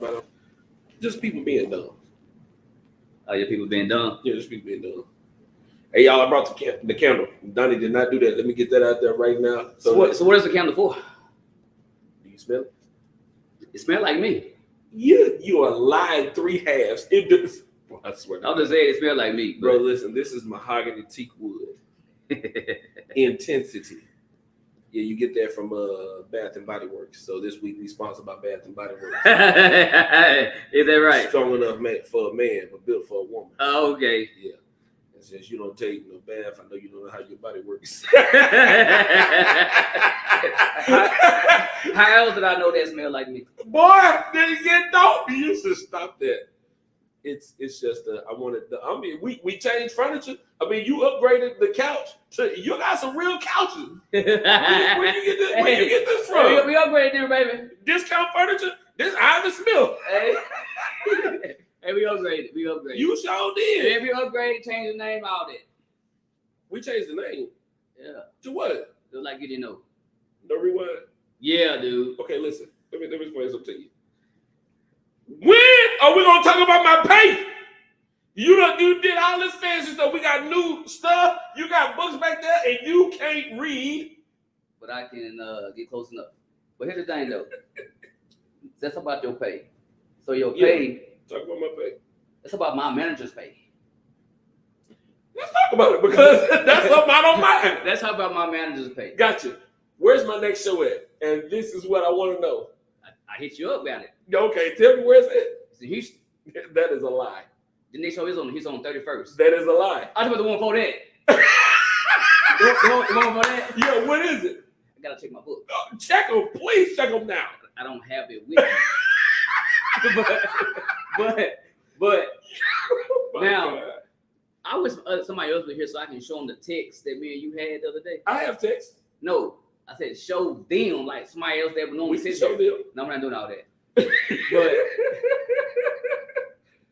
about it. Just people being dumb. Oh, yeah, people being dumb. Yeah, just people being dumb. Hey, y'all, I brought the candle. Donnie did not do that. Let me get that out there right now. So what is the candle for? Do you smell it? It smells like me. You are lying 3/2. It does. Well, I swear. I'll just say it smells like me. Bro, listen, this is mahogany teak wood. Intensity. Yeah, you get that from Bath and Body Works. So this week we sponsored by Bath and Body Works. Is that right? Strong enough for a man, but built for a woman. Oh, okay. Yeah. And since you don't take no bath, I know you don't know how your body works. How else did I know that smell like me? Boy, you should stop that. It's just we changed furniture. I mean, you upgraded the couch to you got some real couches. Where you get this from? We upgraded there, baby. Discount furniture. This Ivan Smith. Hey, we upgraded. You sure did. And we upgraded, changed the name, all that. We changed the name. Yeah. To what? Just like you didn't know. No rewind. Yeah, dude. Okay, listen. Let me explain something to you. When are we gonna talk about my pay? You did all this fancy stuff. We got new stuff. You got books back there, and you can't read. But I can get close enough. But here's the thing, though. That's about your pay. So your pay. Talk about my pay. That's about my manager's pay. Let's talk about it because that's something I don't mind. That's how about my manager's pay. Gotcha. Where's my next show at? And this is what I want to know. I hit you up about it. Okay, tell me where's it? It's in Houston. That is a lie. The next show is on 31st. That is a lie. I just about the one for that. the one for that? Yeah, what is it? I gotta check my book. Check them, please check them now. I don't have it with me. but now, God. I wish somebody else was here so I can show them the text that me and you had the other day. I have text. No, I said show them like somebody else that would normally sit show there. them. No, I'm not doing all that. But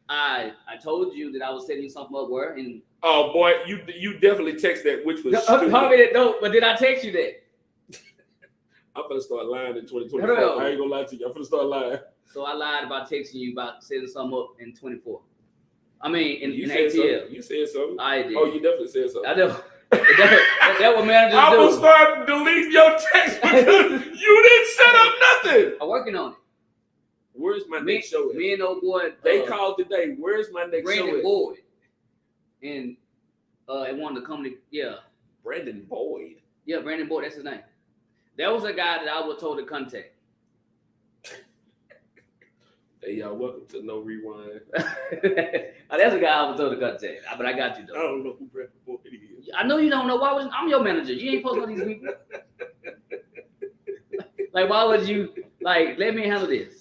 I told you that I was setting you something up where and oh boy, you definitely text that, which was stupid. But did I text you that? I'm gonna start lying in 2024. I ain't gonna lie to you. I'm gonna start lying. So I lied about texting you about setting something up in 24. I mean, in said ATL. Something. You said something. I did. Oh, you definitely said something. I know. That what managers do. I will start deleting your text because you didn't set up nothing. I'm working on it. Where's my next show at? Me and old boy. They called today. Where's my next show Brandon at? Boyd. And it wanted to come to, yeah. Brandon Boyd. Yeah, Brandon Boyd, that's his name. That was a guy that I was told to contact. Hey, y'all, welcome to No Rewind. That's a guy I was told to contact. But I got you, though. I don't know who Brandon Boyd is. I know you don't know. Why was I'm your manager. You ain't supposed to know these people. Like, why would you, like, let me handle this?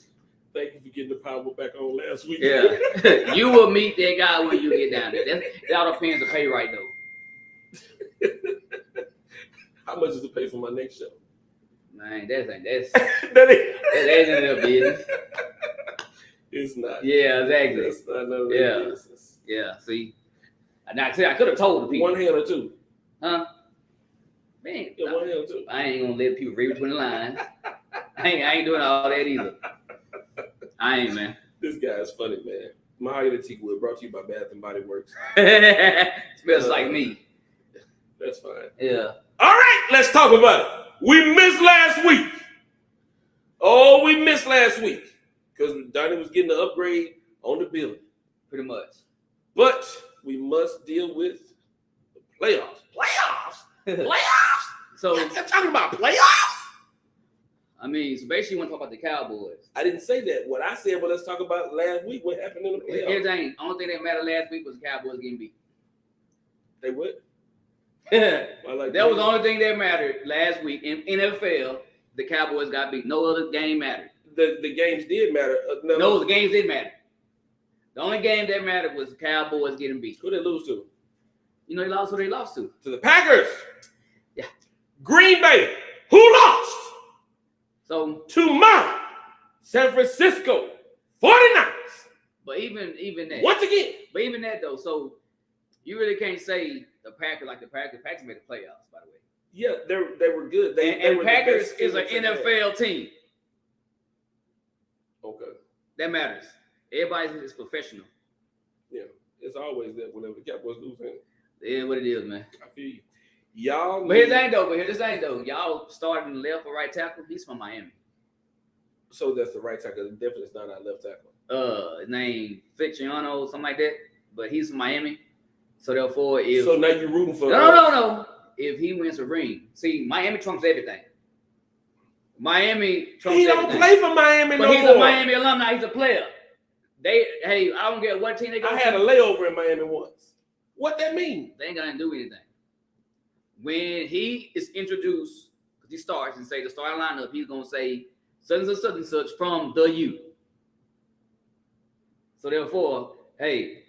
Thank you for getting the power back on last week. Yeah. You will meet that guy when you get down there. That all depends on pay right, though. How much is the pay for my next show? Man, that's that ain't none of their business. It's not. Yeah, exactly. It's not none of their business. Yeah, see. Now, I could have told the people. One hand or two? Huh? Man, Yeah, one hand or two. I ain't gonna let people read between the lines. I ain't doing all that either. I ain't, man. This guy is funny, man. Mahogany Teakwood brought to you by Bath and Body Works. Smells like me. That's fine. Yeah. All right, let's talk about it. We missed last week. Oh, we missed last week because Donnie was getting the upgrade on the building. Pretty much. But we must deal with the playoffs. Playoffs? So You're talking about playoffs? I mean, so basically you want to talk about the Cowboys. I didn't say that. What I said, well, let's talk about last week, what happened in the playoffs. Here's the thing. Only thing that mattered last week was the Cowboys getting beat. They what? That was the only thing that mattered last week. In NFL, the Cowboys got beat. No other game mattered. The games did matter. No, the games did matter. The only game that mattered was the Cowboys getting beat. Who did they lose to? You know, they lost who they lost to. To the Packers. Yeah. Green Bay. Who lost? So to my San Francisco 49ers. But even that. Once again. But even that, though. So you really can't say the Packers like the Packers. The Packers made the playoffs, by the way. Yeah, they were good. They and were Packers is an NFL team. Okay. That matters. Everybody is professional. Yeah, it's always that whenever the Cowboys lose. It is what it is, man. I feel you. Y'all. But here's the thing though. Y'all starting left or right tackle. He's from Miami. So that's the right tackle. Definitely it's not our left tackle. His name Feliciano, something like that. But he's from Miami. So therefore, if So now you're rooting for no. If he wins a ring, see, Miami trumps everything. Miami trumps He don't everything. play for Miami But no he's more. a Miami alumni. He's a player. I don't care what team they go I to. had a layover in Miami once. What that mean? They ain't gonna do anything. When he is introduced, he starts and say the starting lineup, he's gonna say such and such from the U. So therefore, hey,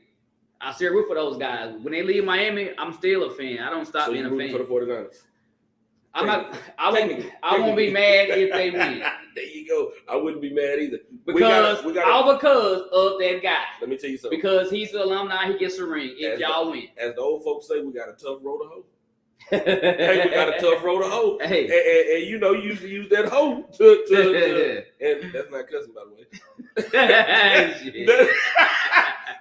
I still root for those guys. When they leave Miami, I'm still a fan. I don't stop So being you a rooting fan. for the 49ers? I won't be mad if they win. There you go. I wouldn't be mad either. Because of that guy. Let me tell you something. Because he's an alumni, he gets a ring if y'all win. As the old folks say, we got a tough road to hoe. Hey, we got a tough road to hoe. Hey. And you know, you used to use that hoe to and that's not cussing, by the way.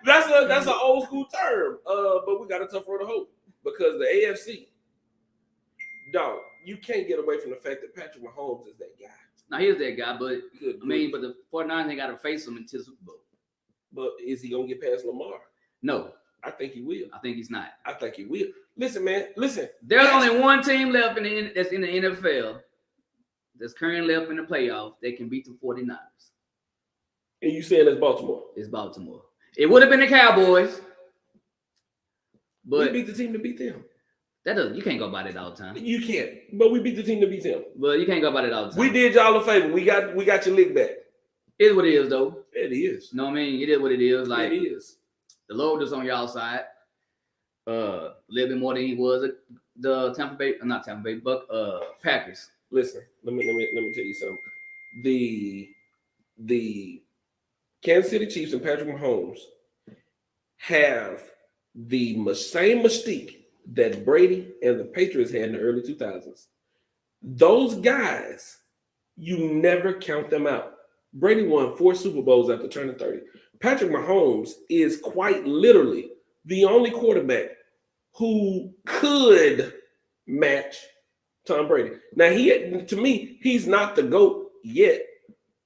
That's an old school term. But we got a tough road to hoe because the AFC, dog, you can't get away from the fact that Patrick Mahomes is that guy. Now here's that guy, but Good but the 49ers ain't got to face him until the Super Bowl. But is he gonna get past Lamar? No, I think he will. I think he's not. I think he will. Listen, man. Listen. There's only one team left that's in the NFL that's currently left in the playoffs that can beat the 49ers. And you saying it's Baltimore? It's Baltimore. It would have been the Cowboys, but we beat the team to beat them. You can't go by that all the time. You can't. But we beat the team to beat them. But you can't go by that all the time. We did y'all a favor. We got your lick back. It is what it is, though. It is. You know what I mean? It is what it is. Like, it is. The Lord is on y'all side. A little bit more than he was at the Packers. Listen, let me tell you something. The Kansas City Chiefs and Patrick Mahomes have the same mystique that Brady and the Patriots had in the early 2000s. Those guys, you never count them out. Brady won 4 Super Bowls after turning 30. Patrick Mahomes is quite literally the only quarterback who could match Tom Brady. Now, to me, he's not the GOAT yet.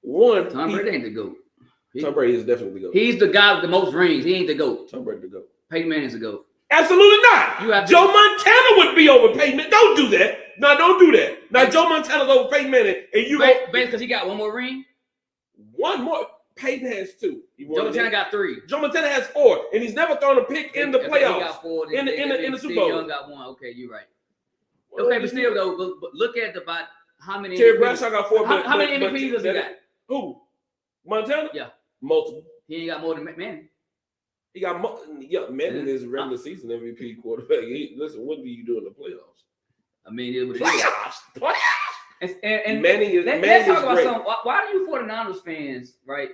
Tom Brady ain't the GOAT. Tom Brady is definitely the GOAT. He's the guy with the most rings. He ain't the GOAT. Tom Brady the GOAT. Peyton Manning's the GOAT. Absolutely not. Joe Montana would be over Peyton Manning. Don't do that. No, don't do that. Now, Joe Montana's over Peyton Manning, and you go because he got one more ring. One more. Peyton has 2. Joe Montana got 3. Joe Montana has 4, and he's never thrown a pick in the playoffs. He got 4. In the Super Bowl. Young got 1. Okay, you're right. Okay, but still though, but look at about how many. Terry Bradshaw got 4. How many MVPs does he got? Who? Montana? Yeah, multiple. He ain't got more than Manning. He got Manning is regular season MVP quarterback. Listen, what do you do in the playoffs? I mean, it was playoffs. And Manning is. Let's talk about something. Why do you 49ers fans, right?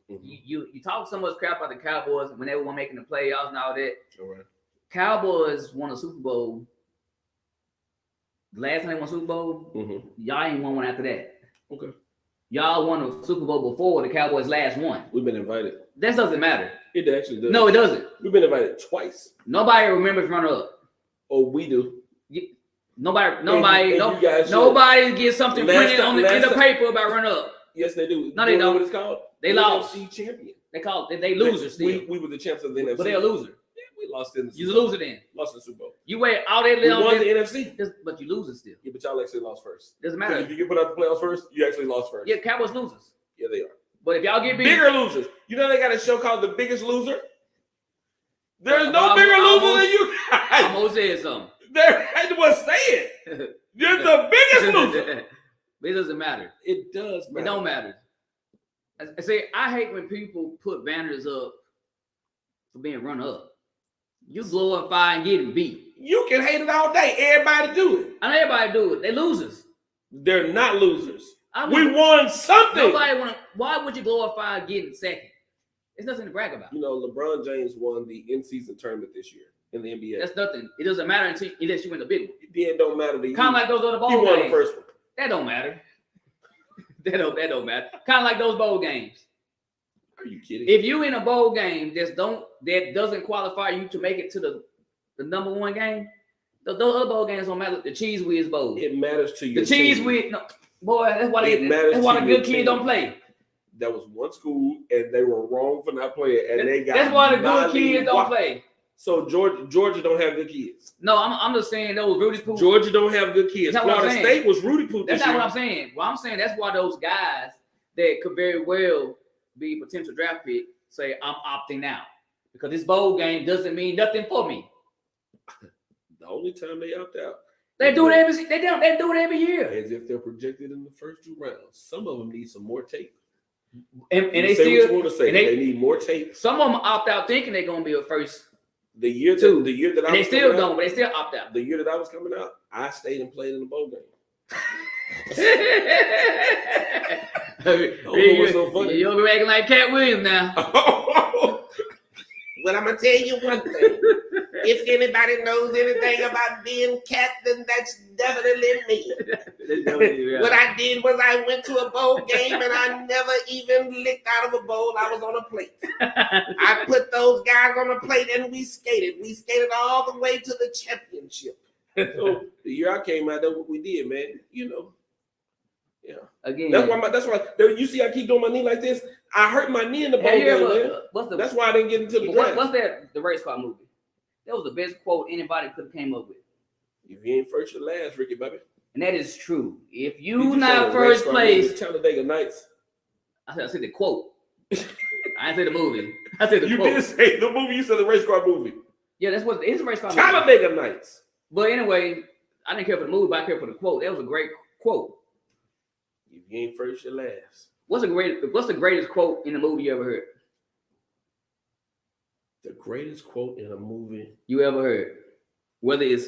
Mm-hmm. You talk so much crap about the Cowboys when they were making the playoffs and all that. All right. Cowboys won a Super Bowl. The last time they won a Super Bowl, y'all ain't won one after that. Okay. Y'all won a Super Bowl before the Cowboys last one. We've been invited. That doesn't matter. It actually does. No, it doesn't. We've been invited twice. Nobody remembers runner up. Oh, we do. Nobody gets something printed in the paper about runner up. Yes, they do. No, they don't. What it's called? They lost. NFC champion. They losers still. We were the champs of the NFC. But they're a loser. Yeah, we lost in the Super Bowl. You loser then. Lost in the Super Bowl. You wait all that little. We won the NFC. But you losing still. Yeah, but y'all actually lost first. Doesn't matter. If you get put out the playoffs first, you actually lost first. Yeah, Cowboys losers. Yeah, they are. But if y'all get bigger losers, you know they got a show called The Biggest Loser. There's no bigger loser than you guys. I almost said something. There, I was saying. You're the biggest loser. It doesn't matter. It does matter. It don't matter. I say I hate when people put banners up for being run up. You glorifying getting beat. You can hate it all day. Everybody do it. I know everybody do it. They losers. They're not losers. We won something. Why would you glorify getting second? It's nothing to brag about. You know, LeBron James won the in-season tournament this year in the NBA. That's nothing. It doesn't matter unless you win the big one. It don't matter to you. Kind of like those other bowl games. He won the first one. That don't matter. that don't matter. Kind of like those bowl games. Are you kidding? If you in a bowl game that doesn't qualify you to make it to the number one game, those other bowl games don't matter. The Cheese Whiz Bowl. It matters to you. The Cheese Whiz, no, boy, that's why the good kids don't play. That was one school, and they were wrong for not playing, and they got. That's why the good kids don't play. So Georgia don't have good kids. No, I'm just saying those Rudy Poo. Georgia don't have good kids. Florida State was Rudy Poo. That's not what I'm saying. Well, I'm saying that's why those guys that could very well be potential draft pick say I'm opting out because this bowl game doesn't mean nothing for me. The only time they opt out, they do it every year. As if they're projected in the first 2 rounds. Some of them need some more tape. And they still they need more tape. Some of them opt out thinking they're gonna be a first. The year that I was still don't, but they still opt out. The year that I was coming out, I stayed and played in the bowl game. What's so funny? You'll be acting like Cat Williams now. But I'm gonna tell you one thing. If anybody knows anything about being Cat, then that's definitely me. What I did was I went to a bowl game and I never even licked out of a bowl. I was on a plate. I put those guys on a plate and we skated. We skated all the way to the championship. So the year I came out, that's what we did, man. You know. Yeah. Again. That's why you see I keep doing my knee like this. I hurt my knee in the bowl game. That's why I didn't get into the draft. What's that? The Race Car movie. That was the best quote anybody could have came up with. If you ain't first, you're last, Ricky Bobby. And that is true. If you not first place, Talladega Nights. I said the quote. I didn't say the movie. I said the quote. You did say the movie. You said the race car movie. Yeah, that's what it's a race car movie. Talladega Nights. But anyway, I didn't care for the movie, but I cared for the quote. That was a great quote. If you ain't first, you're last. What's the greatest quote in the movie you ever heard? The greatest quote in a movie you ever heard, whether it's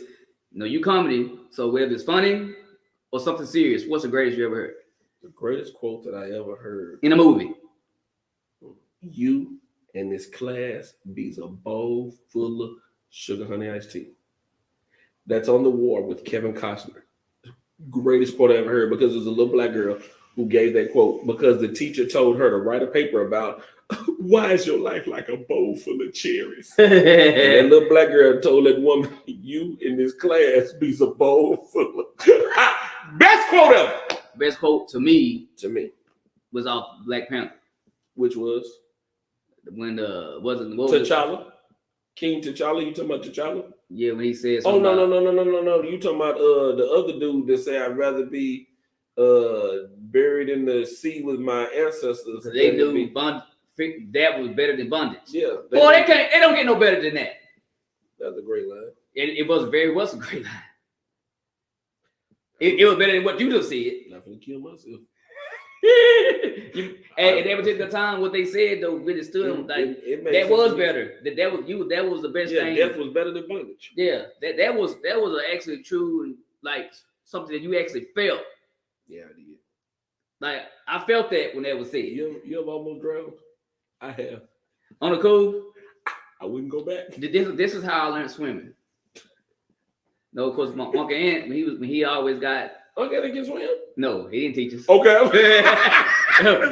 you comedy, so whether it's funny or something serious, what's the greatest you ever heard? The greatest quote that I ever heard in a movie. You and this class be's a bowl full of sugar honey iced tea. That's on the War with Kevin Costner. Greatest quote I ever heard because there's a little black girl who gave that quote because the teacher told her to write a paper about why is your life like a bowl full of cherries? And that little black girl told that woman, you in this class be's a bowl full of best quote ever. Best quote to me was off Black Panther. Which was? When T'Challa. King T'Challa, you talking about T'Challa? Yeah, when he says no. You talking about the other dude that say I'd rather be buried in the sea with my ancestors. They do that was better than bondage. Yeah. They don't get no better than that. That's a great line. It was a great line. It was better than what you just said. Not gonna kill myself. At that particular time, what they said though really stood them like that was better. That was the best thing. Death was better than bondage. Yeah, that was actually true and like something that you actually felt. Yeah, I did. Like I felt that when that was said. You have almost drowned. I have. On the cool. I wouldn't go back. This is how I learned swimming. No, of course, my Uncle Ant when he always got. Okay, they can swim. No, he didn't teach us. Okay.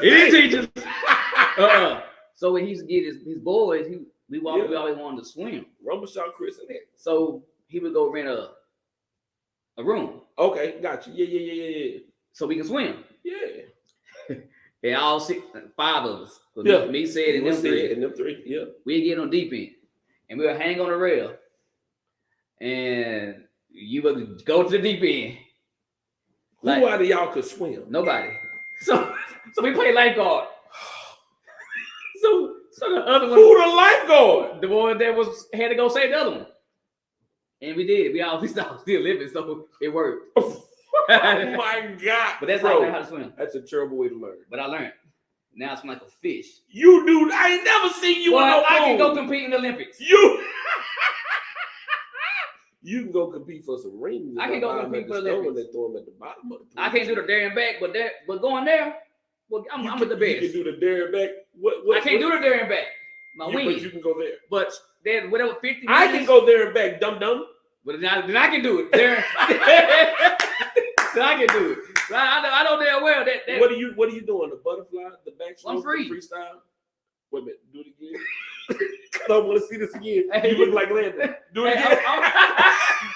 He didn't teach us. So when he used to get his boys, we always wanted to swim. Rumble shot Chris and that. So he would go rent a room. Okay, got you. Yeah. So we can swim. Yeah. And all 5 of us. Yeah. Me said and them three. And them 3. Yeah. We'd get on deep end. And we'll hang on the rail. And you would go to the deep end. Who out of y'all could swim? Nobody. So we play lifeguard. So the other one. Who the lifeguard? The one that had to go save the other one. And we did. We still living, so it worked. Oh my God. But that's how I learned how to swim. That's a terrible way to learn. But I learned. Now it's like a fish. You do. I ain't never seen you in no I can go compete in the Olympics. You can go compete for some rings. I can go compete for the Olympics. They throw them at the bottom of the pool. I can't do the there and back, but going there, well, I'm with the best. You can do the there and back. I can't do the there and back. My wing. But you can go there. But then whatever 50 minutes. I can go there and back, dum. But then I can do it. There. So I can do it. I know damn well that. What are you doing? The butterfly, the backstroke, I'm free. The freestyle. Wait a minute. Do it again. I don't want to see this again. Hey. You look like Landon. Do it Hey, again.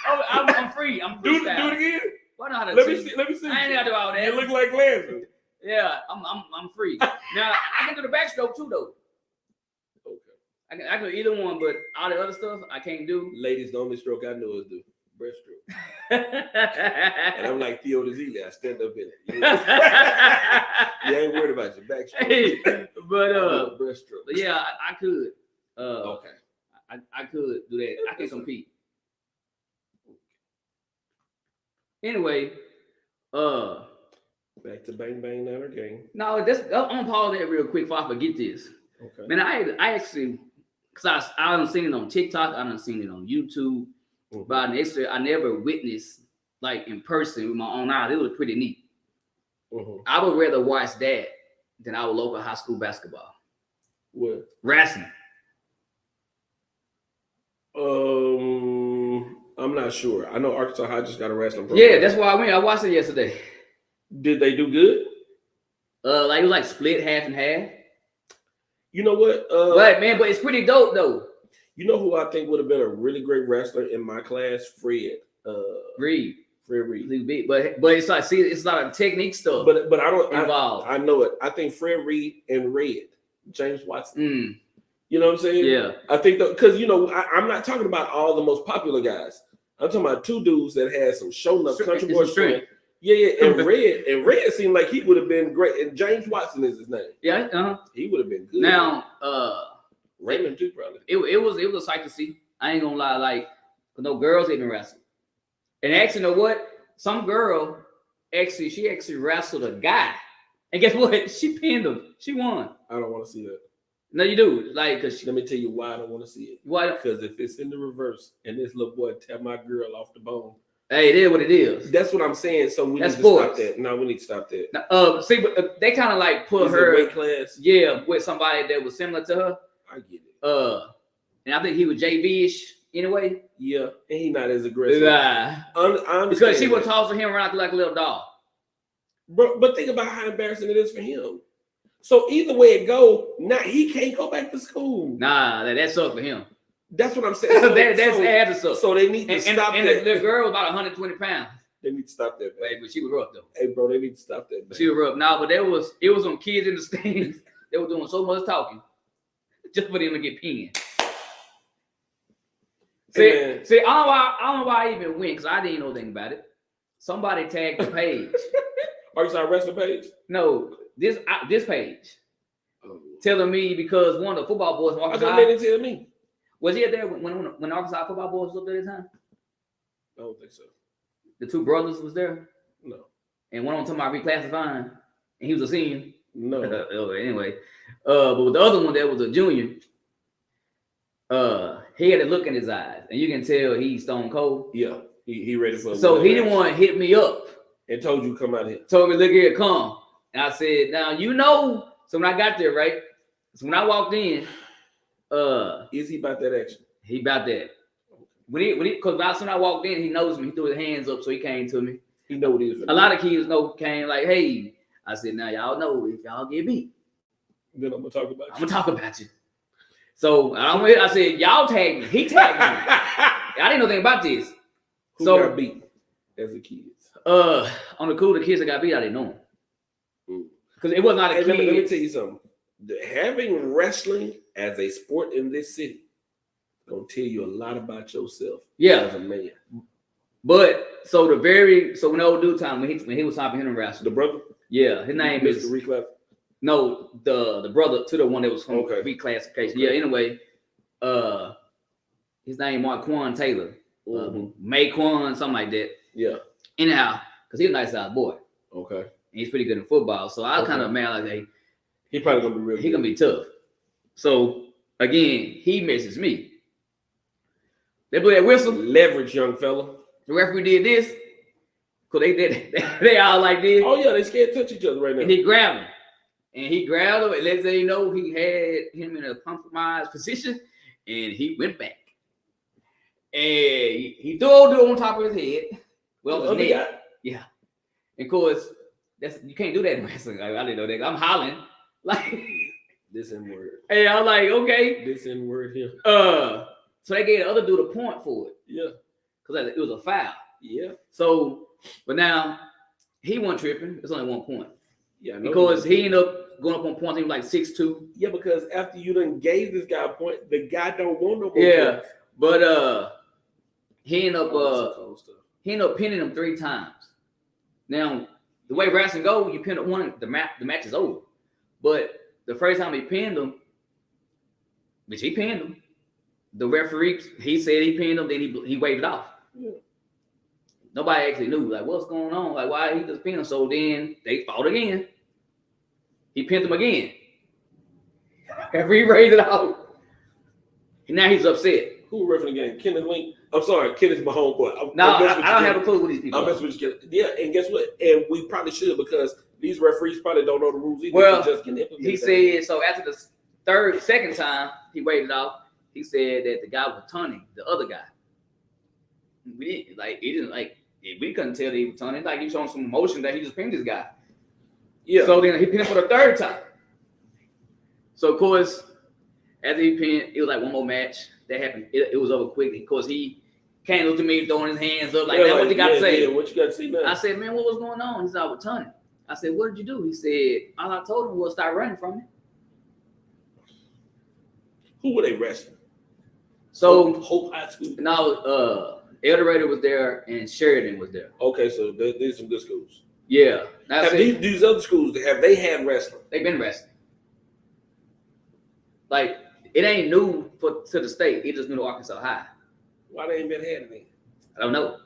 I'm free. I'm Do freestyle. it again. Why not? Let me see. Let me see. I ain't gotta do all that. You look like Landon. Yeah, I'm free. Now I can do the backstroke too though. Okay. I can do either one, but all the other stuff I can't do. Ladies, the only stroke I know is the breaststroke. And I'm like Theo Dezili. I stand up in it. You ain't worried about your backstroke. Hey, but breaststroke. but yeah, I could. Okay. I could do that. I can compete. Anyway, back to Bang Bang Niner Game. no, I'm gonna pause that real quick before I forget this. Okay. Man, I actually, cause I done seen it on TikTok, I done seen it on YouTube, but I never witnessed like in person with my own eyes. It was pretty neat. I would rather watch that than our local high school basketball. What? Wrestling. I'm not sure. I know Arkansas High just got a wrestling program. Yeah, that's why I went. I watched it yesterday. Did they do good? Like it was like split half and half. You know what? But it's pretty dope though. You know who I think would have been a really great wrestler in my class? Fred. Reed. Fred Reed. But it's like, see, it's a lot of technique stuff. But I don't involved. I know it. I think Fred Reed and Red, James Watson. You know what I'm saying? Yeah. I think because I'm not talking about all the most popular guys. I'm talking about two dudes that had some show enough country boy strength. Yeah, and Red seemed like he would have been great. And James Watson is his name. Yeah, he would have been good. Now, Raymond too, probably. It was a sight to see. I ain't gonna lie, like no girls even wrestle. And actually, you know what? Some girl she actually wrestled a guy, and guess what? She pinned him. She won. I don't want to see that. No, you do. Like, cause let me tell you why I don't want to see it. Why? Because if it's in the reverse and this little boy tap my girl off the bone. Hey, it is what it is. That's what I'm saying. So we That's need to sports. stop that. No, we need to stop that. Now, see, but they kind of like put her weight class. Yeah, with somebody that was similar to her. I get it. And I think he was JV-ish anyway. Yeah, and he not as aggressive. I understand because she was tossing him around like a little dog. But think about how embarrassing it is for him. So either way it go, now he can't go back to school. Nah, that sucks for him. That's what I'm saying. So, that's suck. So they need to stop and that. The girl was about 120 pounds. They need to stop that. Hey, but she was rough though. Hey, bro, they need to stop that. Man. She was rough. Nah, but it was some kids in the stands. They were doing so much talking just for them to get pinned. See, I don't know why I even went because I didn't know anything about it. Somebody tagged the page. Arkansas wrestling page? No, this page. Telling me because one of the football boys. I thought they didn't tell me. Was he there when Arkansas football boys was up there at the time? I don't think so. The two brothers was there? No. And one on talking about reclassifying, and he was a senior. No. Anyway, but with the other one that was a junior, he had a look in his eyes, and you can tell he's stone cold. Yeah, he ready for. So he didn't want to hit me up and told you come out here. Told me, look here, come. And I said, now you know. So when I got there, right? So when I walked in, is he about that action? He about that. Because when I walked in, he knows me. He threw his hands up, so he came to me. He know what he is. A lot of kids came like, hey. I said, now y'all know if y'all get beat, then I'm gonna talk about you. I'm gonna talk about you. So I said, y'all tagged me. He tagged me. I didn't know anything about this. Who got beat as a kid? On the cool, the kids that got beat, I didn't know them. Because it was not a kid. Let me tell you something. Having wrestling as a sport in this city gonna tell you a lot about yourself. Yeah, as a man. But so when old dude time when he was hopping in and wrestling, the brother. Yeah, his name is Reclass. No, the brother to the one that was from reclassification. Okay. Yeah. Anyway, his name Marquand Taylor, Mayquan, something like that. Yeah. Anyhow, because he's a nice sized boy. Okay. And he's pretty good in football, so I was kind of mad like, hey, he probably gonna be real. He gonna be tough. So again, he misses me. They blew that whistle. Leverage, young fella. The referee did this. Cause they all like this. Oh yeah, they scared to touch each other right now. And he grabbed him. And let's say he had him in a compromised position, and he went back. And he threw old dude on top of his head. Well, his neck. Yeah. And of course, you can't do that in wrestling. I didn't know that. I'm hollering. Like This N-word. Hey, I was like, okay. This N-word here. So they gave the other dude a point for it. Yeah. Because it was a foul. Yeah. So, but now he wasn't tripping. It's only 1 point. Yeah. Because he ended up going up on points. He was like 6'2". Yeah, because after you done gave this guy a point, the guy don't want no more points. But he ended up pinning him 3 times. Now, the way wrestling goes, you pin up one, the match is over. But the first time he pinned him, which he pinned him, the referee, he said he pinned him, then he waved it off. Yeah. Nobody actually knew, like, what's going on? Like, why he just pinned him? So then they fought again. He pinned him again. Referee waved it off. And now he's upset. Who refereed the game? Kenneth Link. I'm sorry, Kenneth's my homeboy. No, I don't have a clue with these people. I'm messing with you. Yeah, and guess what? And we probably should, because these referees probably don't know the rules either. Well, just he said, so after the second time he waved it off, he said that the guy was taunting the other guy. We couldn't tell that he was taunting. Like, he showing some emotion that he just pinned this guy. Yeah. So then he pinned him for the third time. So of course, after he pinned, it was like one more match that happened. It was over quickly because he came up to me throwing his hands up like, that's what you got to say. Yeah, what you got to say now? I said, man, what was going on? He said, I was taunting. I said, what did you do? He said, all I told him was start running from me. Who were they wrestling? So Hope High School. Now, El Dorado was there and Sheridan was there. Okay, so there's some good schools. Yeah. Have these other schools, have they had wrestling? They've been wrestling. Like, it ain't new to the state. It just new to Arkansas High. Why they ain't been had any? I don't know.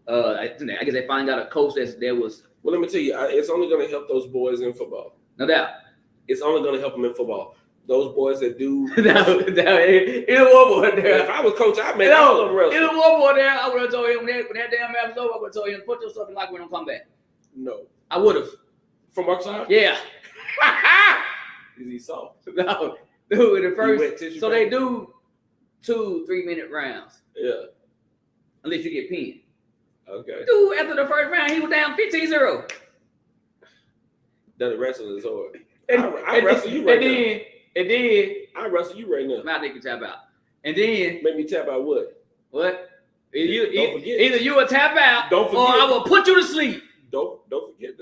I guess they finally got a coach there was. Well, let me tell you, it's only going to help those boys in football. No doubt. It's only going to help them in football. Those boys that do. It'll one boy there. If I was coach, I'd make all of them wrestle. It'll one boy there. I would have told him when that damn match was over. I would have told him put yourself in like when I'm come back. No. I would have. From Arkansas? Yeah. Is he soft? No. Dude, in the first. So they do 2 3-minute rounds. Yeah. Unless you get pinned. Okay. Dude, after the first round, he was down 15-0. That wrestling is hard. I wrestle you right now. And then I wrestle you right now. My nigga tap out. And then make me tap out what? What? Don't forget. Either you will tap out, don't forget, or I will put you to sleep. Don't forget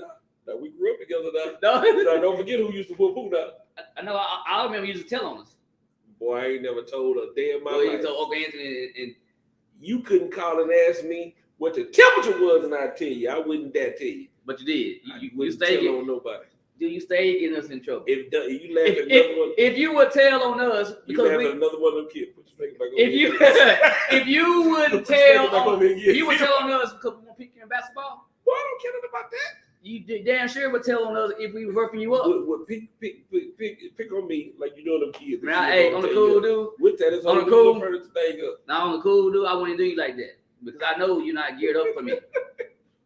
that we grew up together now. So don't forget who used to whoop who now. I know. I remember you used to tell on us. Boy, I ain't never told a day in my life. You told Uncle Anthony and you couldn't call and ask me what the temperature was, and I'd tell you. I wouldn't dare tell you. But you did. You stayed on nobody. Dude, you stayed getting us in trouble. If you laugh at another one, if you would tell on us, you laugh at another one of them kids. Put your finger back on if you would tell on, you would tell on us because we want to pick you in basketball. Well, I don't care nothing about that. You damn sure would tell on us if we were working you up. Would pick on me like you know them kids. Man, hey, on the cool dude. With that, it's on the cool. Now on the cool dude, I wouldn't do you like that because I know you're not geared up for me.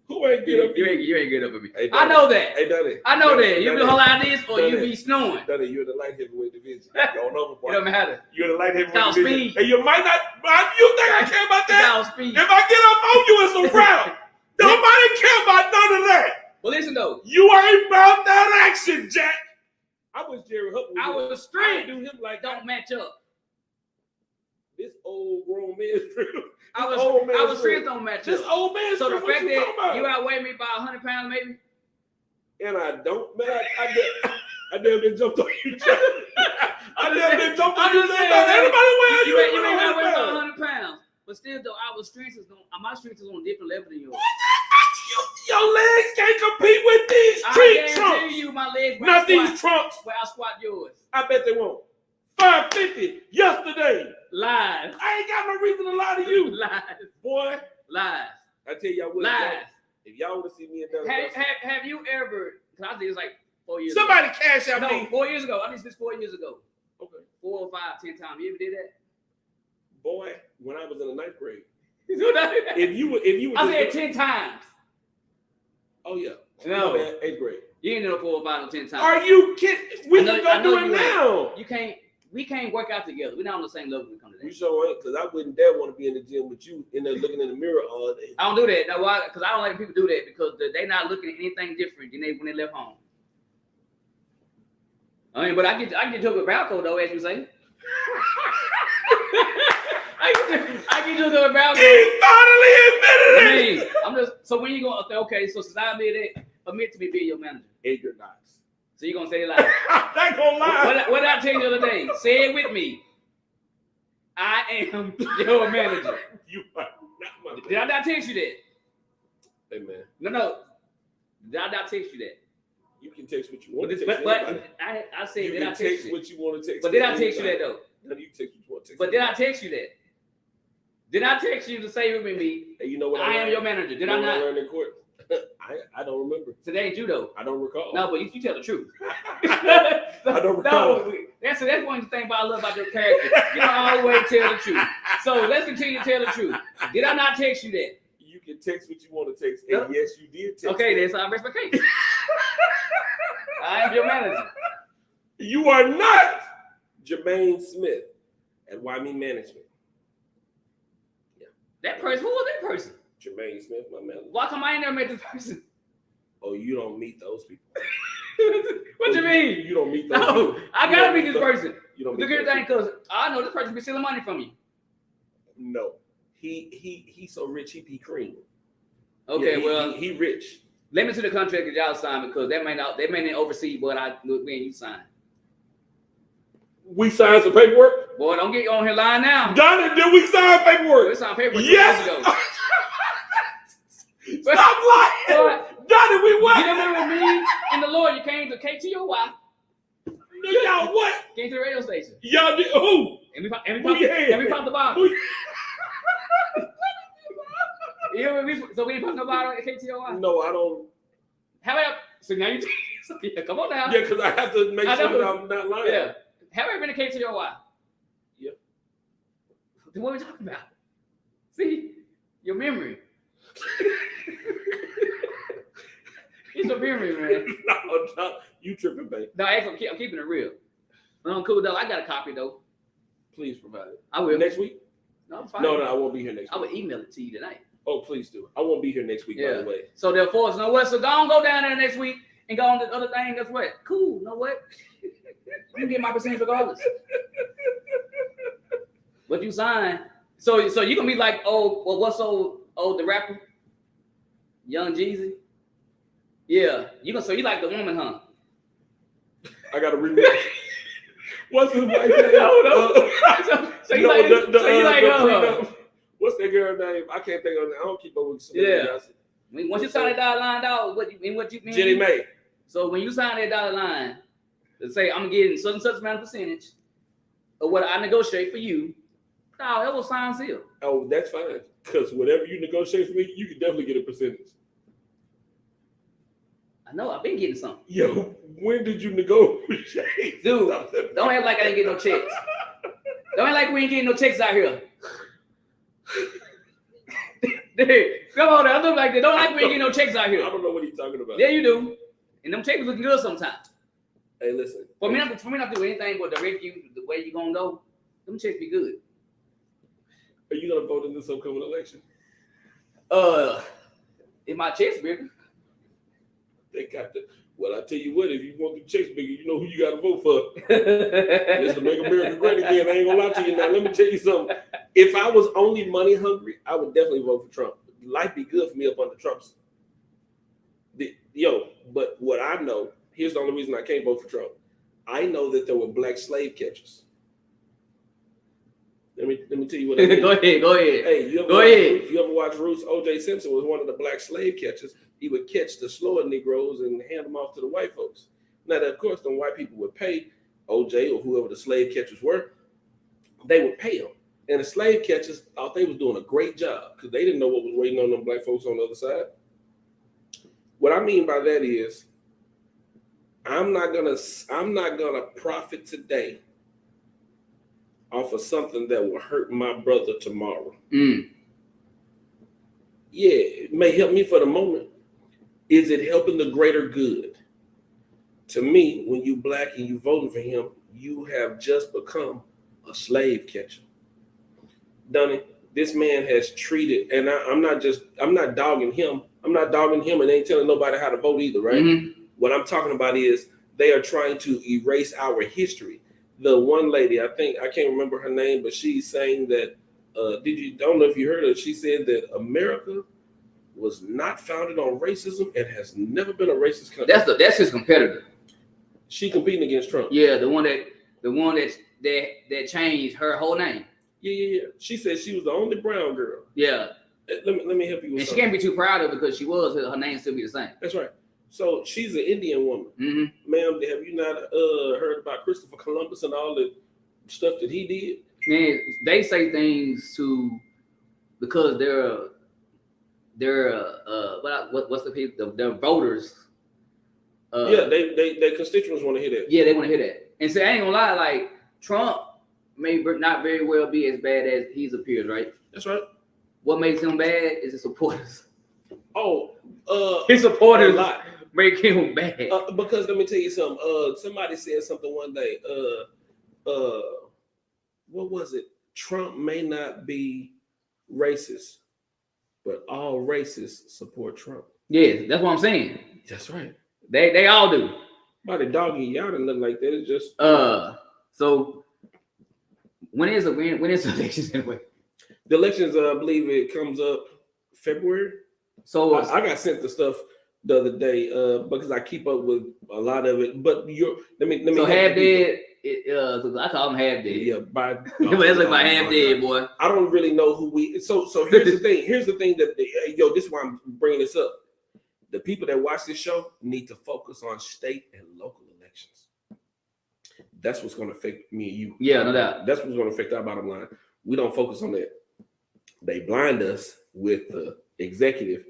Who ain't geared up? You ain't geared up for me. Hey, I know that. Hey, Dunny. I know that. You be whole like this or you be snoring. Dunny, you're in the light heavyweight division. Don't know. It don't matter. You're in the light heavyweight division. Speed. And you might not. You think I care about that? Speed. If I get up on you, it's a round. Nobody care about none of that. Well, listen though. You ain't about that action, Jack. I was Jerry Hutton. I was straight. Do him like don't match up. This old grown man. I was straight don't match up. This old man. So the fact that you outweigh me by 100 pounds, maybe. And I don't, man. I damn near jumped on you. I damn near jumped on you. Anybody weigh you ain't outweigh by 100 pounds. But still, though, my strength is on a different level than yours. Your legs can't compete with these tree trunks. I guarantee you, my legs. Not these trunks. Where I squat yours. I bet they won't. 550 yesterday. Lies. I ain't got no reason to lie to you. Lies. Boy. Lies. I tell y'all what. Lies. If y'all want to see me in Dallas, have you ever? Because I think it's like 4 years. Somebody ago. cash out me. 4 years ago. I think it's 4 years ago. Okay. 4 or 5, 10 times. You ever did that? Boy, when I was in the 9th grade. if you were. I said 10 times. Oh yeah. No. 8th grade. You ain't know 4 or 5 or 10 times. Are you kidding? We can go do it now. You can't. We can't work out together. We're not on the same level when it comes to that. You sure ain't, because I wouldn't dare want to be in the gym with you in there looking in the mirror all day. I don't do that. Now why? Because I don't like people do that because they're not looking at anything different than when they left home. I mean, but I get to a Balco though, as you say. I get to a Balco. He finally admitted it. I mean, I'm just so when you going okay, so since I admit to me being your manager. And you're not. So you gonna say it like I ain't gonna lie. what did I tell you the other day? Say it with me. I am your manager. You are not my manager. Did I not text you that? Hey man. No. Did I not text you that? You can text what you want to text. But I said you did can I text text you? what you want to text. But did I text you that though? No, you text what you want to text. But did I text you that? Did I text you to say with me? Hey, you know what I am your manager. Did I not? I learned in court. I don't remember. Today ain't you though. I don't recall. No, but you tell the truth. I don't recall. No, that's one thing I love about your character. You don't always tell the truth. So let's continue to tell the truth. Did I not text you that? You can text what you want to text, and yes, you did text. Okay, then so I rest my case. I am your manager. You are not Jermaine Smith at Wyoming Management. Yeah. That person, who was that person? Jermaine Smith, my manager. Why come I ain't never met this person? Oh, you don't meet those people. What you mean? You don't meet those No, people. I gotta meet this person. You don't The meet good thing, because I know this person be stealing money from you. No. He's so rich, he be cream. Okay, Yeah, well, he rich. let me see the contract that y'all signed because they may not oversee what me and you signed. We signed some paperwork. Boy, don't get on here lying now. Johnny, did we sign paperwork? We signed paperwork 2 Yes. years ago. Stop lying. Johnny, we what? You remember me and the lawyer came to KTOY. Y'all what? Came to the radio station. Y'all did who? And we popped the bomb. Who- You know, so we didn't pop no bottle at KTOY? No, I don't. How about, so now you, so, yeah, come on now. Yeah, because I have to make I sure know. that I'm not lying. Yeah. Have you ever been to KTOY? Yep. Then what are we talking about? See, your memory. It's your memory, man. No, you tripping, babe. No, actually, I'm keeping it real. I'm cool though. I got a copy though. Please provide it. I will. Next week? No, I'm fine. No, I won't be here next I week. would email it to you tonight. Oh, please do. I won't be here next week, by the way. So therefore, you know what? So go down there next week and go on the other thing. That's what? Cool. You know what? You can get my percentage regardless. But you sign. So you gonna be like, oh, well, what's the rapper? Young Jeezy? Yeah. You like the woman, huh? I gotta remember. What's his wife name? No. So you like prenup. What's that girl name? I can't think of it. I don't keep up with some. Yeah. Once you sign that dotted line, dog, what you mean? Jenny Mae. So when you sign that dotted line, let's say I'm getting such and such amount of percentage of what I negotiate for you, no, that was signed seal. Oh, that's fine. Because whatever you negotiate for me, you can definitely get a percentage. I know, I've been getting something. Yo, when did you negotiate? Dude, don't act like I didn't get no checks. Don't act like we ain't getting no checks out here. Dude, come on now, look like that. Don't act like we ain't getting no checks out I here. don't know what he's talking about. Yeah, you do. And them checks looking good sometimes. Hey, listen. For me not to do anything but direct you the way you gonna go, them checks be good. Are you gonna vote in this upcoming election? In my checks bigger. They got the. Well, I tell you what, if you want the checks bigger, you know who you got to vote for. It's to make America great again. I ain't gonna lie to you now. Let me tell you something. If I was only money hungry, I would definitely vote for Trump. Life be good for me up under Trump's. But what I know, here's the only reason I can't vote for Trump. I know that there were black slave catchers. Let me tell you what I mean. Go ahead. Hey, you ever watch Roots? O.J. Simpson was one of the black slave catchers. He would catch the slower Negroes and hand them off to the white folks. Now, of course, the white people would pay O.J. or whoever the slave catchers were. They would pay them. And the slave catchers thought they was doing a great job because they didn't know what was waiting on them black folks on the other side. What I mean by that is, I'm not gonna profit today off of something that will hurt my brother tomorrow. Yeah, it may help me for the moment. Is it helping the greater good? To me, when you black and you voting for him, you have just become a slave catcher. Dunny, this man has treated, and I'm not dogging him. I'm not dogging him and ain't telling nobody how to vote either, right? Mm-hmm. What I'm talking about is they are trying to erase our history. The one lady, I can't remember her name, but she's saying that don't know if you heard her. She said that America was not founded on racism and has never been a racist country. That's his competitor. She competing against Trump. Yeah, the one that changed her whole name. Yeah. She said she was the only brown girl. Yeah. Let me help you with and something. She can't be too proud of it because she was. Her name still be the same. That's right. So she's an Indian woman. Mm-hmm. Ma'am, have you not heard about Christopher Columbus and all the stuff that he did? Man, they say things because what's the people? Their voters. Their constituents want to hear that. Yeah, they want to hear that. And say, I ain't gonna lie, like Trump may not very well be as bad as he appears, right? That's right. What makes him bad is his supporters. His supporters a lot make him bad. Because let me tell you something. Somebody said something one day. What was it? Trump may not be racist, but all racists support Trump. Yeah, that's what I'm saying. That's right. They all do. By the doggy, y'all didn't look like that. It's just So when is the elections anyway? The elections, I believe it comes up February. So I got sent the stuff the other day because I keep up with a lot of it. But let me. So half dead. I call him half dead. Yeah, that's like my half dead boy. I don't really know who we. So here's the thing. Here's the thing that this is why I'm bringing this up. The people that watch this show need to focus on state and local elections. That's what's going to affect me and you. Yeah, no doubt. That's what's going to affect our bottom line. We don't focus on that. They blind us with the executive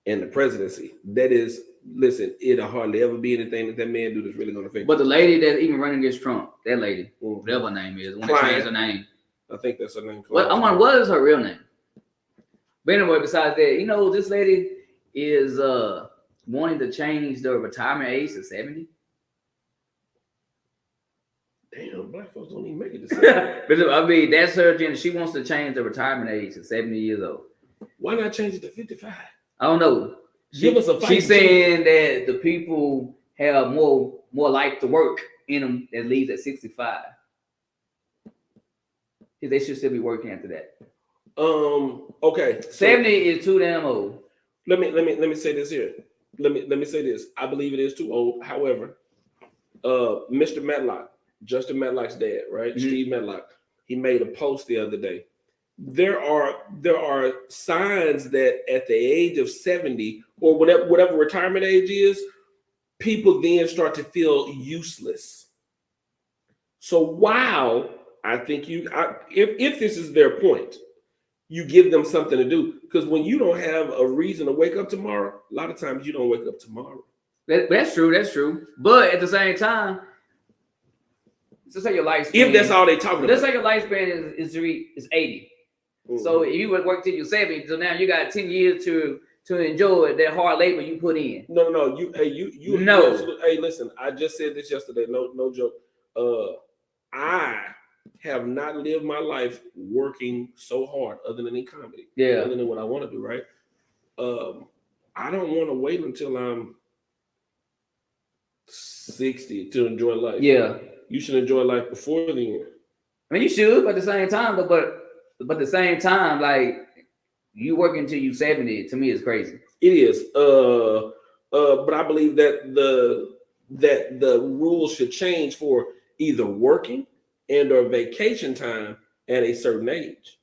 and the presidency. That is, listen, it'll hardly ever be anything that man do that's really going to affect. But the lady that's even running against Trump, that lady, whatever her name is, when they changed her name. I think that's her name. What is her real name? But anyway, besides that, this lady is wanting to change the retirement age to 70. Damn, black folks don't even make it to 70. I mean, that's her agenda. She wants to change the retirement age to 70 years old. Why not change it to 55? I don't know. She's saying that the people have more life to work in them that leaves at 65. They should still be working after that. Okay. 70 is too damn old. Let me say this here. Let me say this. I believe it is too old. However, Mr. Matlock, Justin Matlock's dad, right? Mm-hmm. Steve Matlock, he made a post the other day. There are signs that at the age of 70 or whatever retirement age is, people then start to feel useless. So while I think if this is their point, you give them something to do, because when you don't have a reason to wake up tomorrow, a lot of times you don't wake up tomorrow. That's true. But at the same time, let's say your lifespan. If that's all they talking about. Let's say your lifespan is 80. Mm-hmm. So if you would work till you're 70, so now you got 10 years to enjoy that hard labor you put in. No. You hey, listen, I just said this yesterday. No joke. I have not lived my life working so hard other than in comedy. Yeah. Other than what I want to do, right? I don't want to wait until I'm 60 to enjoy life. Yeah. You should enjoy life before the end. I mean, you should, but at the same time, but at the same time, like you working until you 70, to me is crazy. It is. But I believe that the rules should change for either working and or vacation time at a certain age.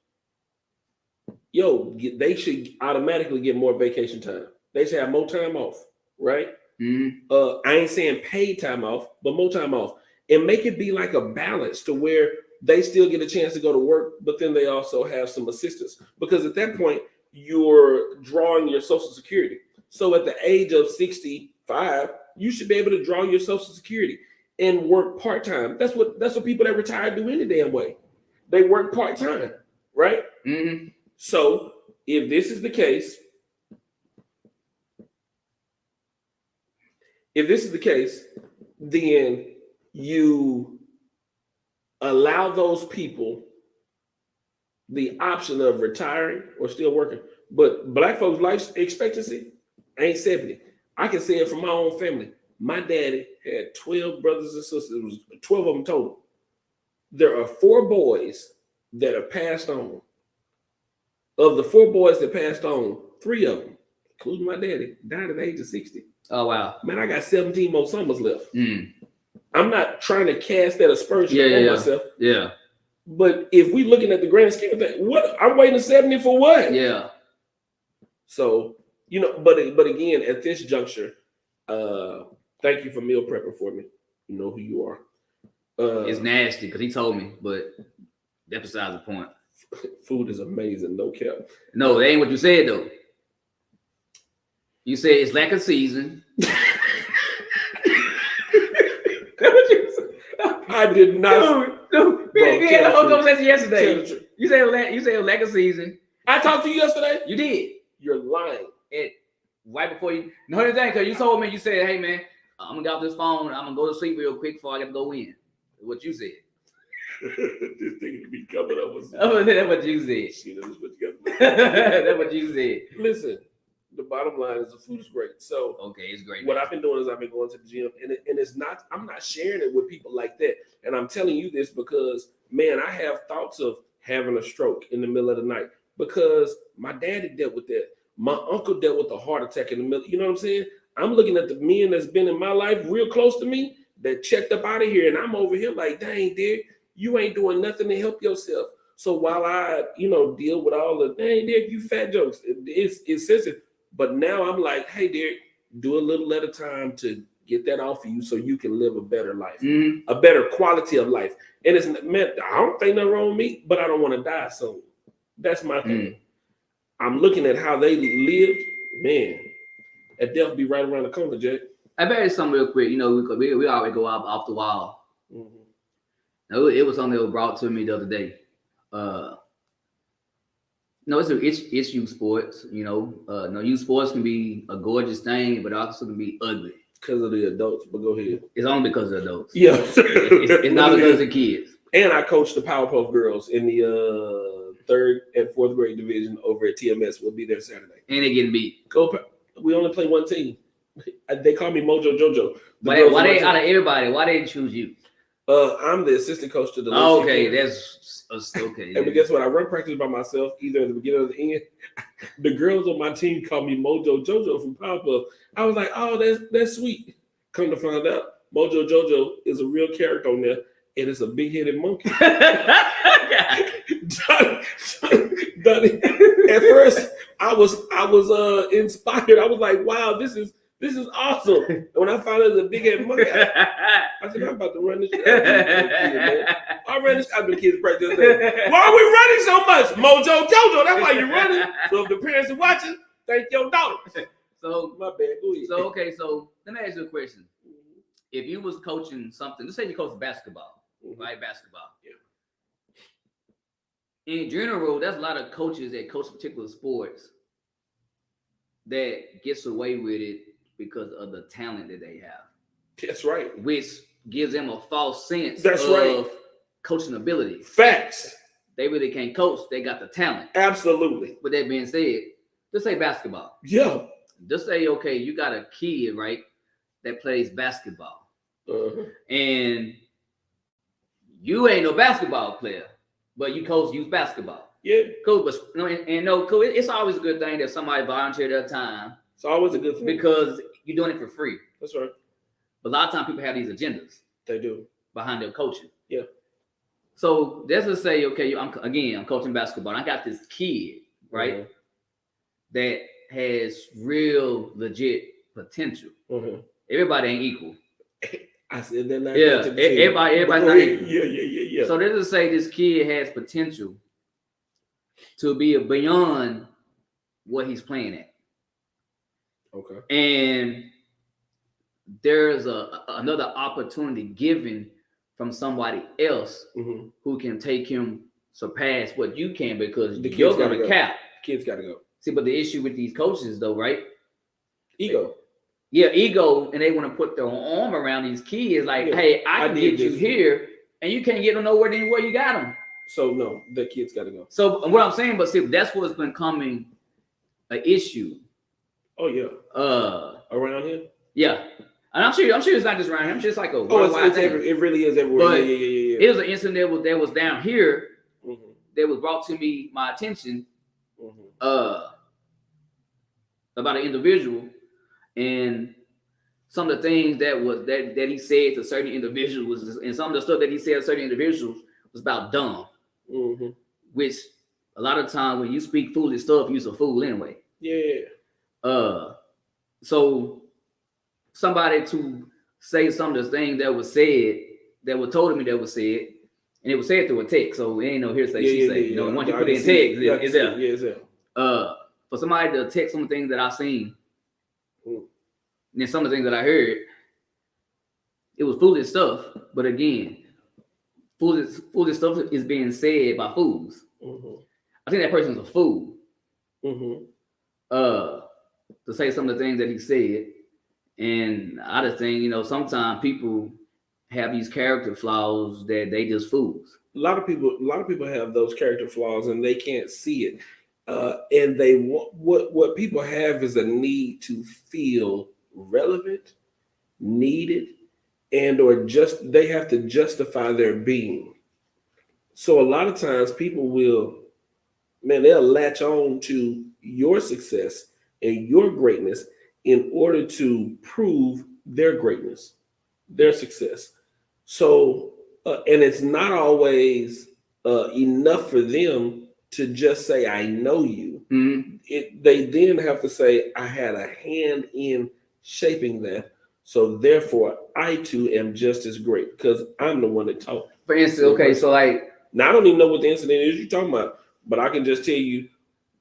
They should automatically get more vacation time. They should have more time off, right? Mm-hmm. I ain't saying paid time off, but more time off. And make it be like a balance to where they still get a chance to go to work, but then they also have some assistance. Because at that point, you're drawing your Social Security. So at the age of 65, you should be able to draw your Social Security and work part-time. That's what people that retire do any damn way. They work part-time, right? Mm-hmm. So if this is the case, then you allow those people the option of retiring or still working. But black folks' life expectancy ain't 70. I can say it from my own family. My daddy had 12 brothers and sisters. It was 12 of them total. There are 4 boys that are passed on. Of the 4 boys that passed on, 3 of them, including my daddy, died at the age of 60. Oh, wow. Man, I got 17 more summers left. Mm. I'm not trying to cast that aspersion on myself. Yeah. But if we looking at the grand scheme of things, what I'm waiting 70 for what? Yeah. So, but again, at this juncture, thank you for meal prepping for me. You know who you are. It's nasty because he told me, but that's besides the point. Food is amazing, no cap. No, that ain't what you said though. You said it's lack of season. I did not. No. We had a whole conversation yesterday. You said lack of season. I talked to you yesterday. You did. You're lying. Right before you. No, the thing, because you told me, you said, "Hey man, I'm gonna get off this phone. I'm gonna go to sleep real quick before I gotta go in." What you said. This thing to be coming up with. That's what you said. That's what you said. Listen, the bottom line is the food is great. So okay, it's great. What I've been doing is I've been going to the gym, and it's not. I'm not sharing it with people like that. And I'm telling you this because, man, I have thoughts of having a stroke in the middle of the night because my daddy dealt with that. My uncle dealt with a heart attack in the middle. You know what I'm saying? I'm looking at the men that's been in my life real close to me that checked up out of here, and I'm over here like, dang, dude, you ain't doing nothing to help yourself. So while I, deal with all the, dang, Derek, you fat jokes, it's sensitive. But now I'm like, hey, Derek, do a little at a time to get that off of you so you can live a better life, a better quality of life. And it's meant, I don't think nothing wrong with me, but I don't want to die soon. That's my thing. I'm looking at how they lived, man. That death be right around the corner, Jay. I bet it's something real quick. We always go off the wall. No, it was something that was brought to me the other day. No, it's youth sports. Youth sports can be a gorgeous thing, but also can be ugly because of the adults. But go ahead. It's only because of adults. Yeah, it's not because of the kids. And I coached the Powerpuff Girls in the 3rd and 4th grade division over at TMS. We'll be there Saturday. And they getting beat. We only play one team. They call me Mojo Jojo. Why they out of everybody? Why they choose you? I'm the assistant coach to the. Okay, that's okay. And guess what? I run practice by myself, either at the beginning or the end. The girls on my team call me Mojo Jojo from Powerpuff. I was like, oh, that's sweet. Come to find out, Mojo Jojo is a real character on there, and it's a big-headed monkey. Donnie, at first, I was inspired. I was like, wow, this is awesome. And when I found out it was a big-headed monkey, I said, I'm about to run this shit out. I ran this out to the kids' practice. Why are we running so much? Mojo Jojo, that's why you're running. So if the parents are watching, thank your daughter. So my bad. Go ahead. So let me ask you a question. If you was coaching something, let's say you coach basketball, right? Basketball. Yeah. In general, there's a lot of coaches that coach particular sports that gets away with it because of the talent that they have. That's right. Which gives them a false sense of coaching ability. Facts. They really can't coach. They got the talent. Absolutely. With that being said, just say basketball. Yeah. Just say, okay, you got a kid, right, that plays basketball. And you ain't no basketball player, but you coach youth basketball. Yeah. Cool, but cool. It's always a good thing that somebody volunteered their time. It's always a good thing. Because you're doing it for free. That's right. But a lot of times people have these agendas. They do. Behind their coaching. Yeah. So let's just say, okay, I'm coaching basketball. And I got this kid, right, that has real legit potential. Everybody ain't equal. I said that last time. Everybody's not equal. Yeah. So let's just say this kid has potential to be beyond what he's playing at. Okay. And there's another opportunity given from somebody else who can take him surpass what you can because you're going to cap. Kids got to go. See, but the issue with these coaches, though, right? Ego. Yeah, ego, and they want to put their arm around these kids like, hey, I can get you here, and you can't get them nowhere than where you got them. So, no, the kids got to go. So, what I'm saying, but see, that's what's becoming an issue. Oh, yeah. Around here? Yeah. And I'm sure it's not just around here. I'm sure it's like a worldwide thing. It really is everywhere. But yeah. It was an incident that was down here that was brought to my attention about an individual, and some of the things that he said to certain individuals, and some of the stuff that he said to certain individuals was about dumb, which a lot of times when you speak foolish stuff, you're a fool anyway. Yeah. So somebody to say some of the things that was said, that were told to me that was said, and it was said through a text, so it ain't no hearsay. She say, you know, once you put it in text, it's there. Yeah, it's there. For somebody to text some things that I seen, and then some of the things that I heard, it was foolish stuff. But again, foolish stuff is being said by fools. I think that person's a fool. To say some of the things that he said, and I just think, you know, sometimes people have these character flaws that they just fools. A lot of people have those character flaws and they can't see it. And they what people have is a need to feel relevant, needed, and or just they have to justify their being. So a lot of times people they'll latch on to your success and your greatness in order to prove their greatness, their success. So, and it's not always enough for them to just say, I know you. They then have to say, I had a hand in shaping that. So therefore, I too am just as great because I'm the one that taught. For instance, okay, so like, now I don't even know what the incident is you're talking about, but I can just tell you,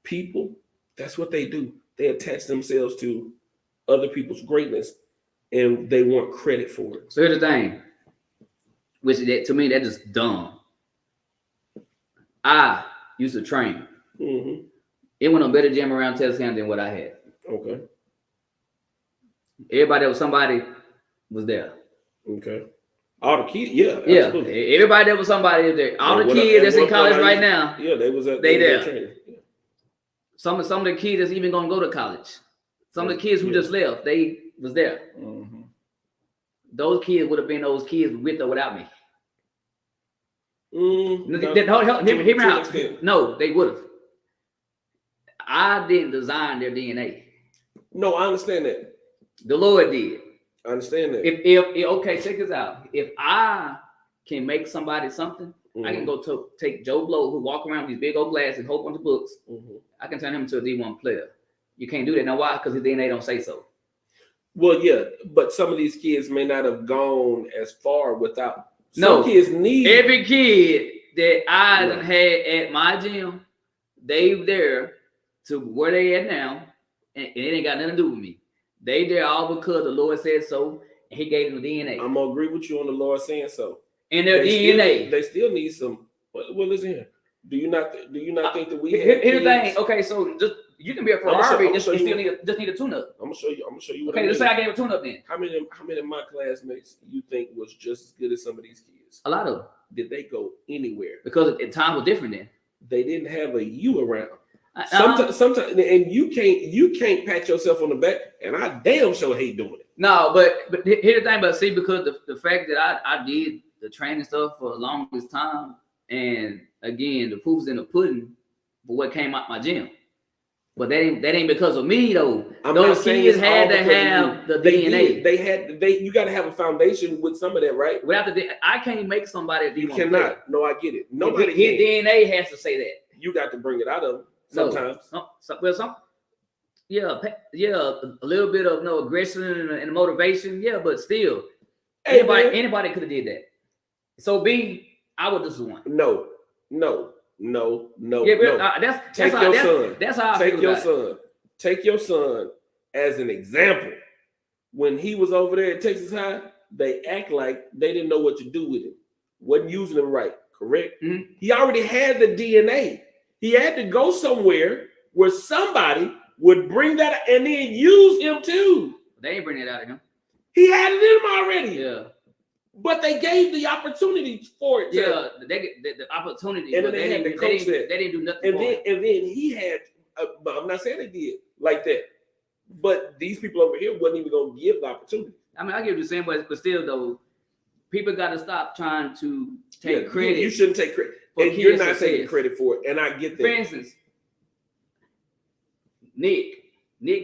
people, that's what they do. They attach themselves to other people's greatness and they want credit for it. So here's the thing, which to me, that's just dumb. I used to train. It went on better gym around Texarkana than what I had. Okay. Everybody that was somebody was there. Okay. All the kids, yeah. Absolutely. Everybody that was somebody was there. All the kids that's in college right now, they was there. Yeah. Some of the kids that's even gonna go to college. Some of the kids who just left, they was there. Those kids would have been those kids with or without me. Hear me out. No, they would have. I didn't design their DNA. No, I understand that. The Lord did. I understand that. If okay, check this out. If I can make somebody something, I can go take Joe Blow, who walk around with these big old glasses and whole bunch of books. I can turn him into a D1 player. You can't do that. Now why? Because his DNA don't say so. Well, yeah, but some of these kids may not have gone as far without. Some kids need every kid that I done had at my gym. They there to where they at now, and it ain't got nothing to do with me. They there all because the Lord said so, and He gave them the DNA. I'm gonna agree with you on the Lord saying so. And their DNA, they still need some. Well, listen here. Do you not think that we? Here's the thing. Okay, so just you can be a Ferrari, just need a tune-up. I'm gonna show you. Okay, let's say I gave a tune-up then. How many of my classmates you think was just as good as some of these kids? A lot of them. Did they go anywhere? Because the time was different then. They didn't have a you around. Sometimes, and you can't pat yourself on the back, and I damn sure hate doing it. No, but here's the thing. But see, because the fact that I did the training stuff for the longest time, and again, the proof's in the pudding for what came out my gym. But that ain't because of me though. Those kids had to have the DNA. You got to have a foundation with some of that, right? Without I can't make somebody. You cannot. Player. No, I get it. Nobody. His DNA has to say that. You got to bring it out of them sometimes. A little bit of aggression and motivation. Yeah, but still, anybody could have did that. So I would just one. No. Yeah, that's how I take feel your about son. It. Take your son as an example. When he was over there at Texas High, they act like they didn't know what to do with him. Wasn't using him right, correct? Mm-hmm. He already had the DNA. He had to go somewhere where somebody would bring that and then use him too. They ain't bring it out of him. He had it in him already. Yeah. But they gave the opportunity for it. Yeah, they get the opportunity. And but they had to coach that. They didn't do nothing. And then he had. But I'm not saying they did like that. But these people over here wasn't even going to give the opportunity. I mean, I get what you're saying, but still though, people got to stop trying to take credit. You shouldn't take credit, and you're not taking credit for it. And I get that. For instance, Nick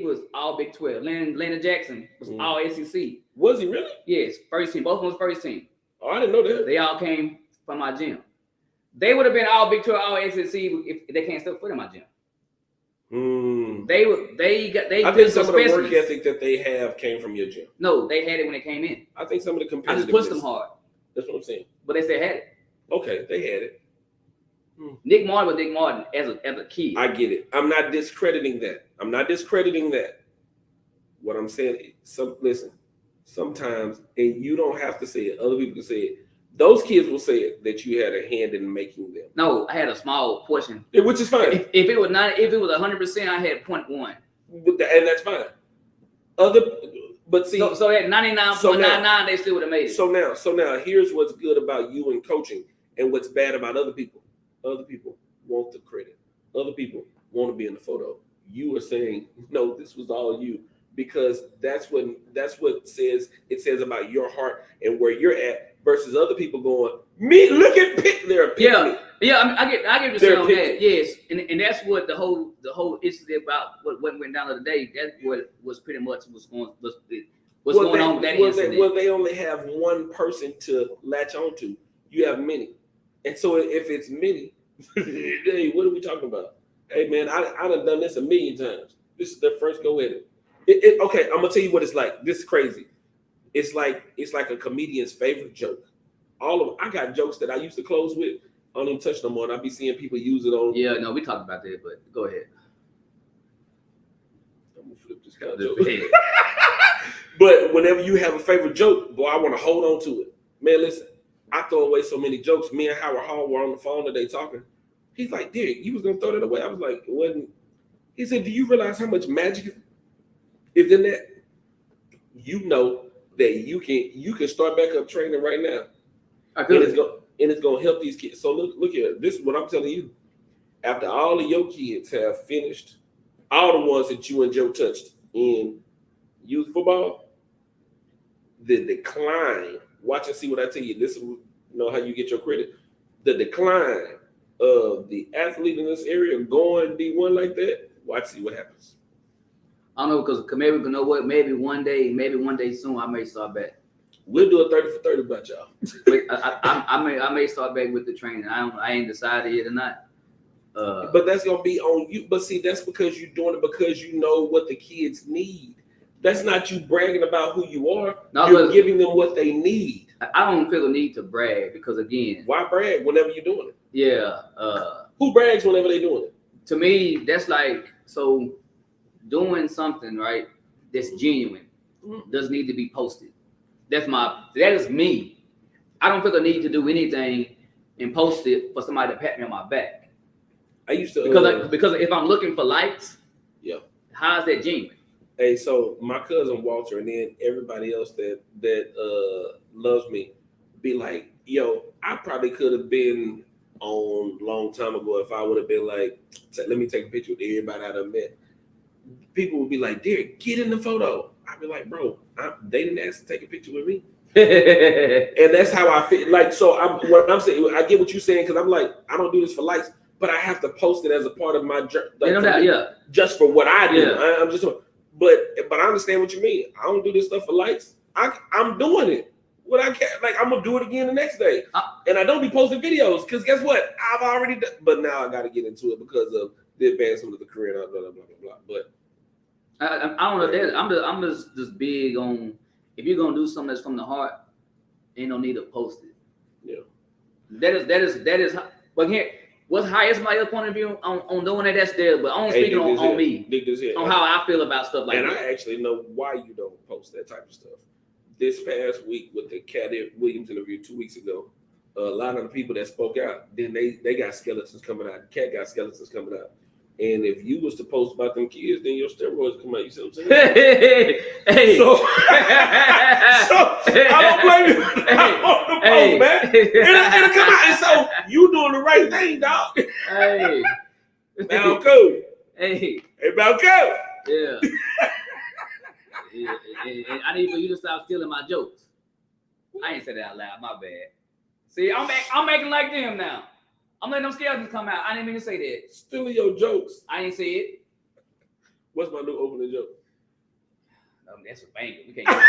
was all Big 12. Landon Jackson was all SEC. Was he really? Yes, first team. Both of them was first team. Oh, I didn't know that. They all came from my gym. They would have been all Big 12, all SEC if they can't step foot in my gym. They I think some of the work ethic that they have came from your gym. No, they had it when they came in. I think some of the competitiveness. I just pushed them hard. That's what I'm saying. But they still had it. Okay, they had it. Nick Martin was Nick Martin as a kid. I get it. I'm not discrediting that. What I'm saying, listen, sometimes, and you don't have to say it, other people can say it. Those kids will say it, that you had a hand in making them. No, I had a small portion. Which is fine. If it was 100%, I had 0.1. And that's fine. But see, so at 99.99, they still would have made it. So now, here's what's good about you and coaching, and what's bad about other people. Other people want the credit. Other people want to be in the photo. You are saying, no, this was all you, because that's what it says about your heart and where you're at, versus other people going, me, look at their opinion. Yeah. I mean, I get what you're saying on that. Yes, and that's what the whole issue about what went down the other day. That's what was pretty much what's going on with that incident. Well, they only have one person to latch on to. You have many, and so if it's many, hey, what are we talking about? Hey man, I done this a million times. This is their first go at it. Okay, I'm gonna tell you what it's like. This is crazy. It's like a comedian's favorite joke. I got jokes that I used to close with. I don't even touch no more, and I be seeing people use it on. Yeah, no, we talked about that, but go ahead. I'm gonna flip this kind of joke. But whenever you have a favorite joke, boy, I want to hold on to it. Man, listen, I throw away so many jokes. Me and Howard Hall were on the phone today talking. He's like, Derek, you was gonna throw that away. I was like, it wasn't. He said, do you realize how much magic is in that? You know that you can start back up training right now. I could. And it's gonna help these kids. So look here. This is what I'm telling you. After all of your kids have finished, all the ones that you and Joe touched in youth football, the decline. Watch and see what I tell you. This is how you get your credit. The decline of the athlete in this area going D1 like that. Watch, see what happens. I don't know, because maybe you know what? Maybe one day soon I may start back. We'll do a 30 for 30 about y'all. I may start back with the training. I ain't decided yet or not. But that's gonna be on you. But see, that's because you're doing it because you know what the kids need. That's not you bragging about who you are. No, you're giving them what they need. I don't feel the need to brag because, again, why brag whenever you're doing it? Yeah. Who brags whenever they're doing it? To me, that's like, so doing something, right, that's genuine doesn't need to be posted. That is me. I don't feel the need to do anything and post it for somebody to pat me on my back. I used to because if I'm looking for likes, yeah, how is that genuine? Hey, so my cousin Walter and then everybody else that loves me be like, yo, I probably could have been on a long time ago if I would have been like, let me take a picture with everybody I done met. People would be like, Derek, get in the photo. I'd be like, bro, they didn't ask to take a picture with me. And that's how I feel. Like, so what I'm saying, I get what you're saying, because I'm like, I don't do this for likes, but I have to post it as a part of my just for what I do. Yeah. I'm just, but I understand what you mean. I don't do this stuff for likes. I'm doing it. What I can't, like, I'm gonna do it again the next day, and I don't be posting videos because guess what? I've already done. But now I got to get into it because of the advancement of the career and blah blah blah blah. But I don't know. I'm just big on, if you're gonna do something that's from the heart, ain't no need to post it. Yeah. That is. But here, what's highest my point of view on doing that? That's there. But I'm speaking on me, on how I feel about stuff like that. And I actually know why you don't post that type of stuff. This past week with the Cat Williams interview 2 weeks ago, a lot of the people that spoke out, then they got skeletons coming out. The Cat got skeletons coming out. And if you was to post about them kids, then your steroids come out. You see what I'm saying? Hey. So I don't blame you. On the post, man. It'll come out. And so you doing the right thing, dog. Hey. Malco. Hey, Malco. Yeah. And I need for you to stop stealing my jokes. I ain't said that out loud. My bad. See, I'm making like them now. I'm letting them skeletons come out. I didn't mean to say that. Stealing your jokes. I ain't say it. What's my new opening joke? That's a banger. We can't give him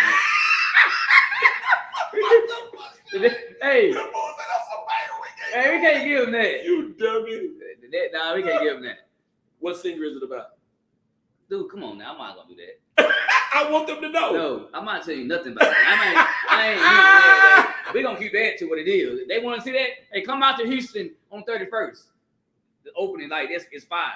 that. Hey, we can't give him that. You dummy. Nah, we can't give him that. What singer is it about? Dude, come on now. I'm not gonna do that. I want them to know. No, I'm not telling you nothing about it. I ain't. We're gonna keep that to what it is. If they want to see that, hey, come out to Houston on 31st. The opening night is fine.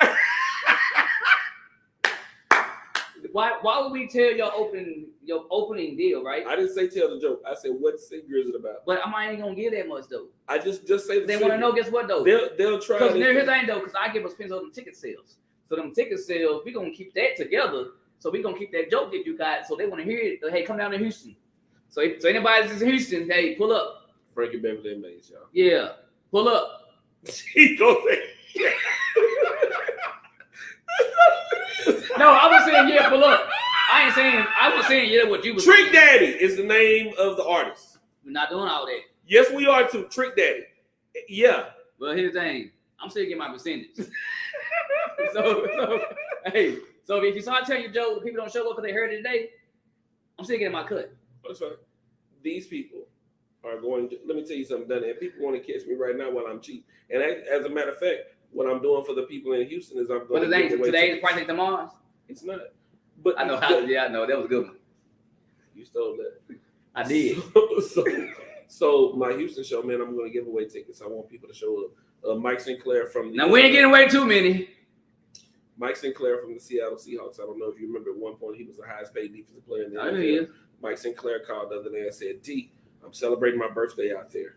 Why would we tell your opening deal, right? I didn't say tell the joke. I said what singer is it about? But I ain't gonna give that much though. I just say the they want to know. Guess what though? They'll try. Because here's the thing though, because I give us pins on them ticket sales. So them ticket sales, we gonna keep that together. So we gonna keep that joke that you got. So they want to hear it. Hey, come down to Houston. So anybody that's in Houston, hey, pull up. Frankie Beverly and Mays, y'all. Yeah, pull up. He gonna say. No, I was saying yeah, pull up. I was saying yeah what you was Trick Daddy is the name of the artist. We're not doing all that. Yes, we are too. Trick Daddy. Yeah. Well, here's the thing. I'm still getting my percentage. so hey, so if you start telling your joke, people don't show up because they heard it today, I'm still getting my cut. That's fine. These people are going to, let me tell you something, Dunny. And people want to catch me right now while I'm cheap. And as a matter of fact, what I'm doing for the people in Houston is I'm going to give away today is Project like tomorrow. It's not. But I know. I know. That was a good one. You stole that. I did. So my Houston show, man, I'm going to give away tickets. I want people to show up. Mike Sinclair from the... Now, we ain't getting away too many. Mike Sinclair from the Seattle Seahawks. I don't know if you remember at one point, he was the highest paid defensive player in the NFL. He is. Mike Sinclair called the other day and said, D, I'm celebrating my birthday out there.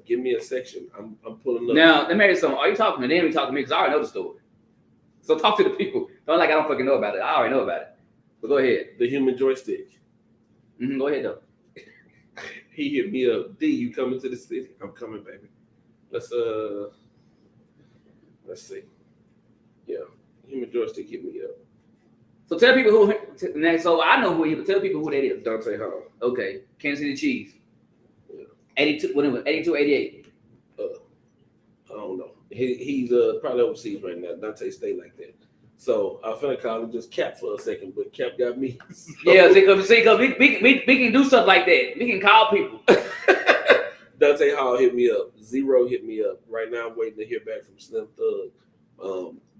Give me a section. I'm pulling up. Now, let me ask you something. Are you talking to them or you talking to me? Because I already know the story. So talk to the people. Don't like I don't fucking know about it. I already know about it. But go ahead. The human joystick. Go ahead, though. He hit me up. D, you coming to the city? I'm coming, baby. Let's see. Yeah. Human joystick hit me up. So tell people who. So I know who he is, but tell people who that is. Dante Hall. Okay. Kansas City Chiefs. Yeah. 82, whatever, 82, 88. I don't know. He's probably overseas right now. Dante stay like that. So I finna call him just Cap for a second, but Cap got me. So. Yeah, because we can do stuff like that. We can call people. Dante Hall hit me up. Zero hit me up. Right now I'm waiting to hear back from Slim Thug.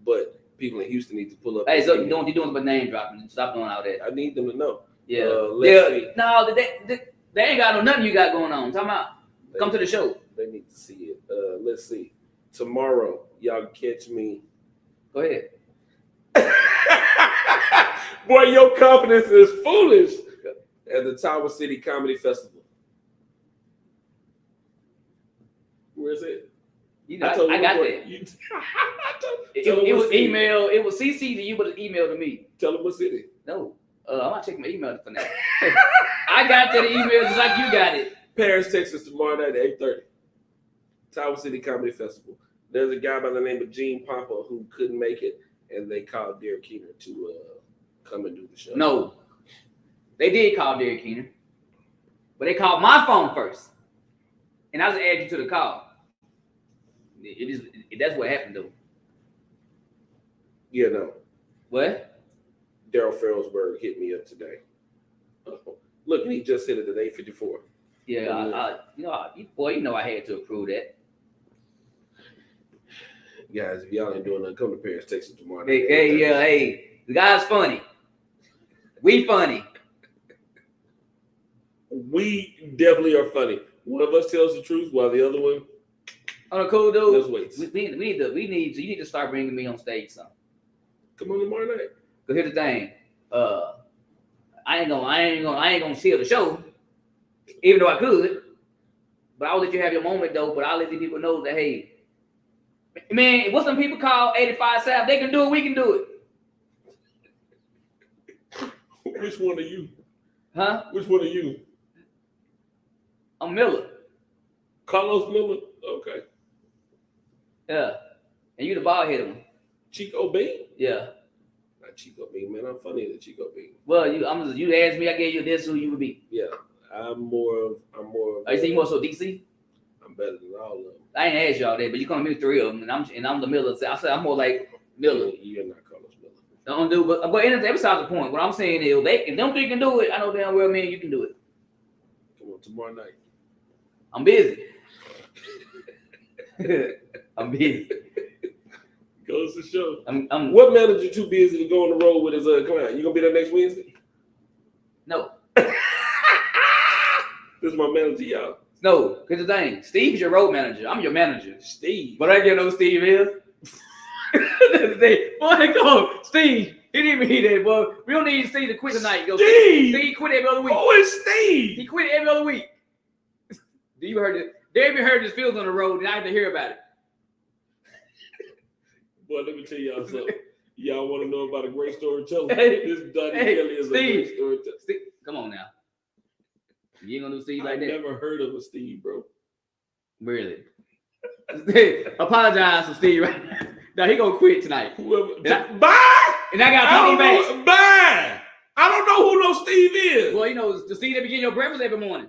But people in Houston need to pull up. Hey, so you don't doing but name dropping. Stop doing all that. I need them to know. Yeah. Let's see. No, they ain't got nothing you got going on. I'm talking about come to the show. They need to see it. Let's see. Tomorrow, y'all catch me. Go ahead. Boy, your confidence is foolish. At the Tower City Comedy Festival. Where's it? You know, I got that. It was email. It was CC to you, but it's email to me. Tell them what city. No, I'm not checking my email for now. I got that email just like you got it. Paris, Texas, tomorrow night at 8:30. Tower City Comedy Festival. There's a guy by the name of Gene Pompa who couldn't make it, and they called Derek Keener to come and do the show. No, they did call Derek Keener, but they called my phone first, and I was adding you to the call. That's what happened though. Yeah, no. What? Daryl Farrellsberg hit me up today. Look, he just hit it at 8:54. Yeah, you know I had to approve that. Guys, if y'all ain't doing nothing, come to Paris, Texas tomorrow. Hey, the guy's funny. We funny. We definitely are funny. One of us tells the truth while the other one. On a cool dude. Let's wait. You need to start bringing me on stage some. Come on tomorrow night. Cause here's the thing, I ain't gonna steal the show, even though I could. But I'll let you have your moment though. But I'll let the people know that hey, man, what some people call 85 South, they can do it, we can do it. Which one are you? Huh? Which one are you? I'm Miller. Carlos Miller? Okay. Yeah. And you the bald headed one. Chico Bean? Yeah. not Chico Bean, man. I'm funnier than Chico Bean. Well, you asked me, I gave you this, who you would be. Yeah, I'm more of. You think you more so DC? I'm better than all of them. I ain't asked y'all that, but you call me 3 of them, and I'm the Miller. I said I'm more like Miller. You're not Carlos Miller. Don't do, but that's besides the point. What I'm saying is, if them 3 can do it, I know damn well, man, you can do it. Come on, tomorrow night. I'm busy. I'm busy. Goes to show. I'm What manager too busy to go on the road with his client? You gonna be there next Wednesday? No. This is my manager, y'all. No, because the thing, Steve's your road manager. I'm your manager. Steve. But I get know who Steve is. Boy, go, Steve. He didn't even hear that, boy. We don't need Steve to quit tonight. Go, Steve quit every other week. Who is Steve? He quit every other week. Do you heard it? They even heard his feels on the road, and I had to hear about it. Boy, let me tell y'all something. Y'all want to know about a great storyteller? Hey, This Donnie Kelly is a great storyteller. Steve, come on now. You ain't gonna do Steve like I've that? never heard of a Steve, bro. Really? Apologize to Steve right now. Now he gonna quit tonight. Bye! And I got Tony back. Bye! I don't know who no Steve is. Well, you know, the Steve that be getting your breakfast every morning.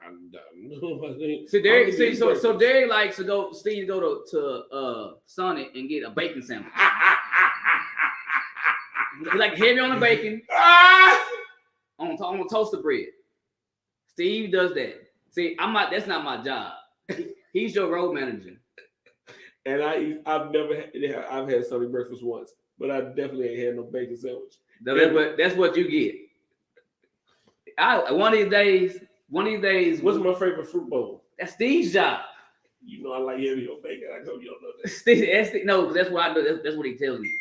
I don't know. So Derek, so Derek likes to go. Steve go to Sonic and get a bacon sandwich. He like heavy on the bacon, on toasted bread. Steve does that. See, I'm not. That's not my job. He's your road manager. And I've had Sunday breakfast once, but I definitely ain't had no bacon sandwich. That's what you get. One of these days. What's my favorite fruit bowl? That's Steve's job. You know I like heavy on bacon. I know you don't know that. Steve, no, that's what I do. That's what he tells me.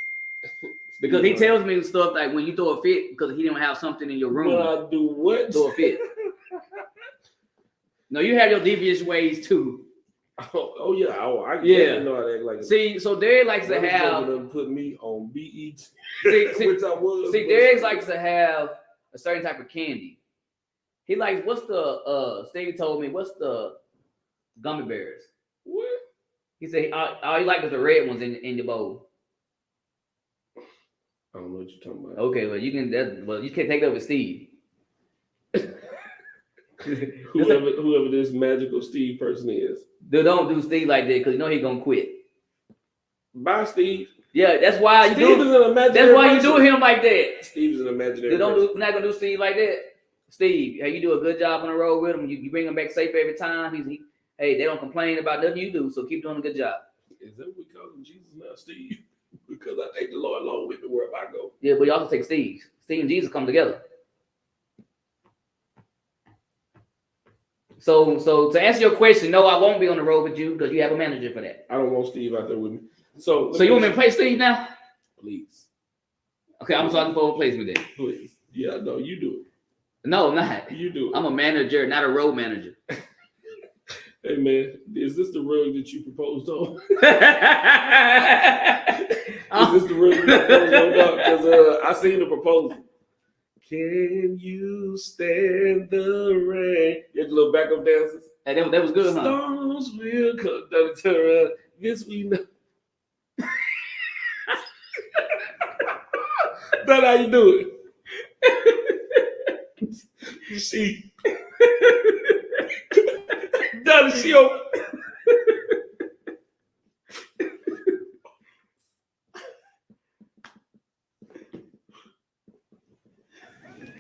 Because he tells me stuff like when you throw a fit because he didn't have something in your room. When I do what? Throw a fit. No, you have your devious ways too. Oh yeah. I know how to act like. See, so Derek likes to have put me on BET. Which I was. See, Derek likes to have a certain type of candy. He likes what's the Steve told me what's the gummy bears. What? He said all he likes is the red ones in the bowl. I don't know what you're talking about. Okay, well you can't take that with Steve. whoever this magical Steve person is. Don't do Steve like that because you know he's gonna quit. Bye, Steve. Yeah, that's why Steve is an imaginary. That's why you do him like that. Steve is an imaginary. We're not gonna do Steve like that. Steve, hey, you do a good job on the road with him. You bring him back safe every time. Hey, they don't complain about nothing you do, so keep doing a good job. Is that what we call him Jesus now, Steve? Because I take the Lord along with me wherever I go. Yeah, but you also take Steve. Steve and Jesus come together. So to answer your question, no, I won't be on the road with you because you have a manager for that. I don't want Steve out there with me. So you want me to play Steve now? Please. Okay, I'm starting to place me there. Please. Yeah, no, you do it. No, I'm not. You do it. I'm a manager, not a road manager. Hey man, is this the rug that you proposed on? Is this the rug you proposed on? Because I seen the proposal. Can you stand the rain? You had the little backup dancers. Hey, that was good, huh? Storms will come down the turn around. Yes, we know. That's how you do it. She done she open.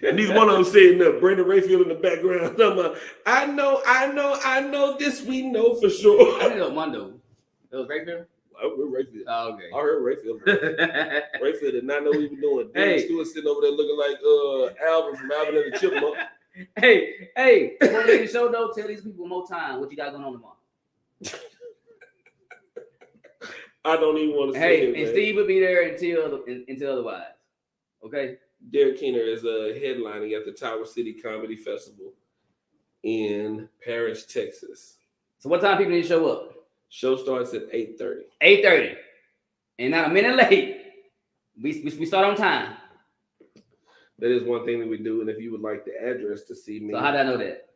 And neither one of them saying nothing. Brandon Rayfield in the background. I know this we know for sure. I didn't know Mondo. It was Rayfield? I heard Rayfield. Oh, okay. I heard Rayfield. Rayfield did not know what he was doing. Hey. Stewart sitting over there looking like Alvin from Alvin and the Chipmunk. Hey, before the show though, tell these people one more time what you got going on tomorrow. I don't even want to say it. Hey, and Steve will be there until otherwise. Okay? Derek Keener is headlining at the Tower City Comedy Festival in Paris, Texas. So what time people need to show up? Show starts at 8:30. 8:30. And not a minute late. We start on time. That is one thing that we do. And if you would like the address to see me. So how did I know that?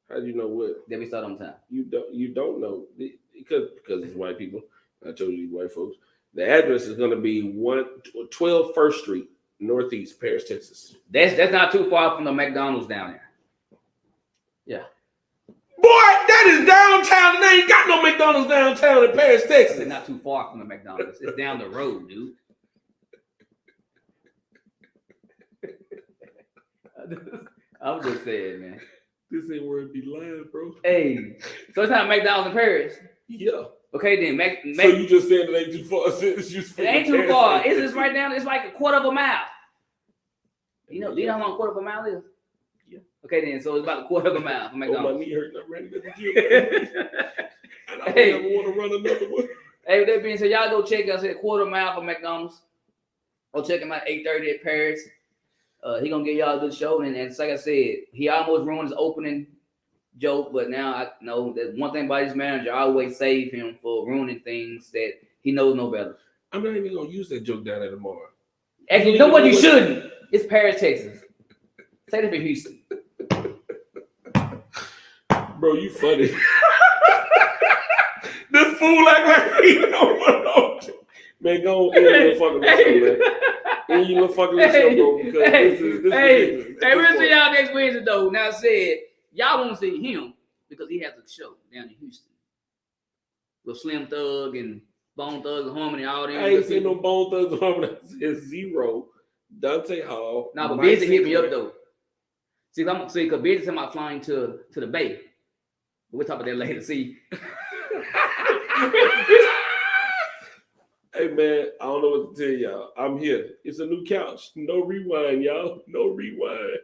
How do you know what? That we start on time. You don't know. Because it's white people. I told you white folks. The address is going to be 112 First Street, Northeast, Paris, Texas. That's not too far from the McDonald's down there. Yeah. Boy, that is downtown, and they ain't got no McDonald's downtown in Paris, Texas. It's not too far from the McDonald's. It's down the road, dude. I'm just saying, man. This ain't where it be live, bro. Hey, so it's not McDonald's in Paris. Yeah. Okay, then. So you just saying it ain't too far? It ain't too far. It's just right down. It's like a quarter of a mile. Do you know how long a quarter of a mile is? Yeah. Okay, then. So it's about a quarter of a mile from McDonald's. Oh, my knee hurt. I ran to the gym. And I don't ever want to run another one. Hey, with that being said, y'all go check us at a quarter of a mile from McDonald's. Go check him out 8:30 at Paris. He gonna give y'all a good show, and like I said, he almost ruined his opening joke, but now I know that one thing about his manager, I always save him for ruining things that he knows no better. I'm not even gonna use that joke down there tomorrow. Actually, you know what? You shouldn't. It's Paris, Texas. Say that for Houston. Bro, you funny. This fool act like he don't want to. Man, go in your fucking show, man. In your fucking show, bro. Because this is we'll see y'all next Wednesday, though. Now, I said, y'all won't see him because he has a show down in Houston with Slim Thug and Bone Thugs and Harmony, all them. I ain't seen no Bone Thugs and Harmony. It's Zero, Dante Hall. Nah, but Busy hit me up, though. See, because Busy said I'm flying to the Bay. We'll talk about that later. See. Hey, man, I don't know what to tell y'all. I'm here. It's a new couch. No rewind, y'all. No rewind.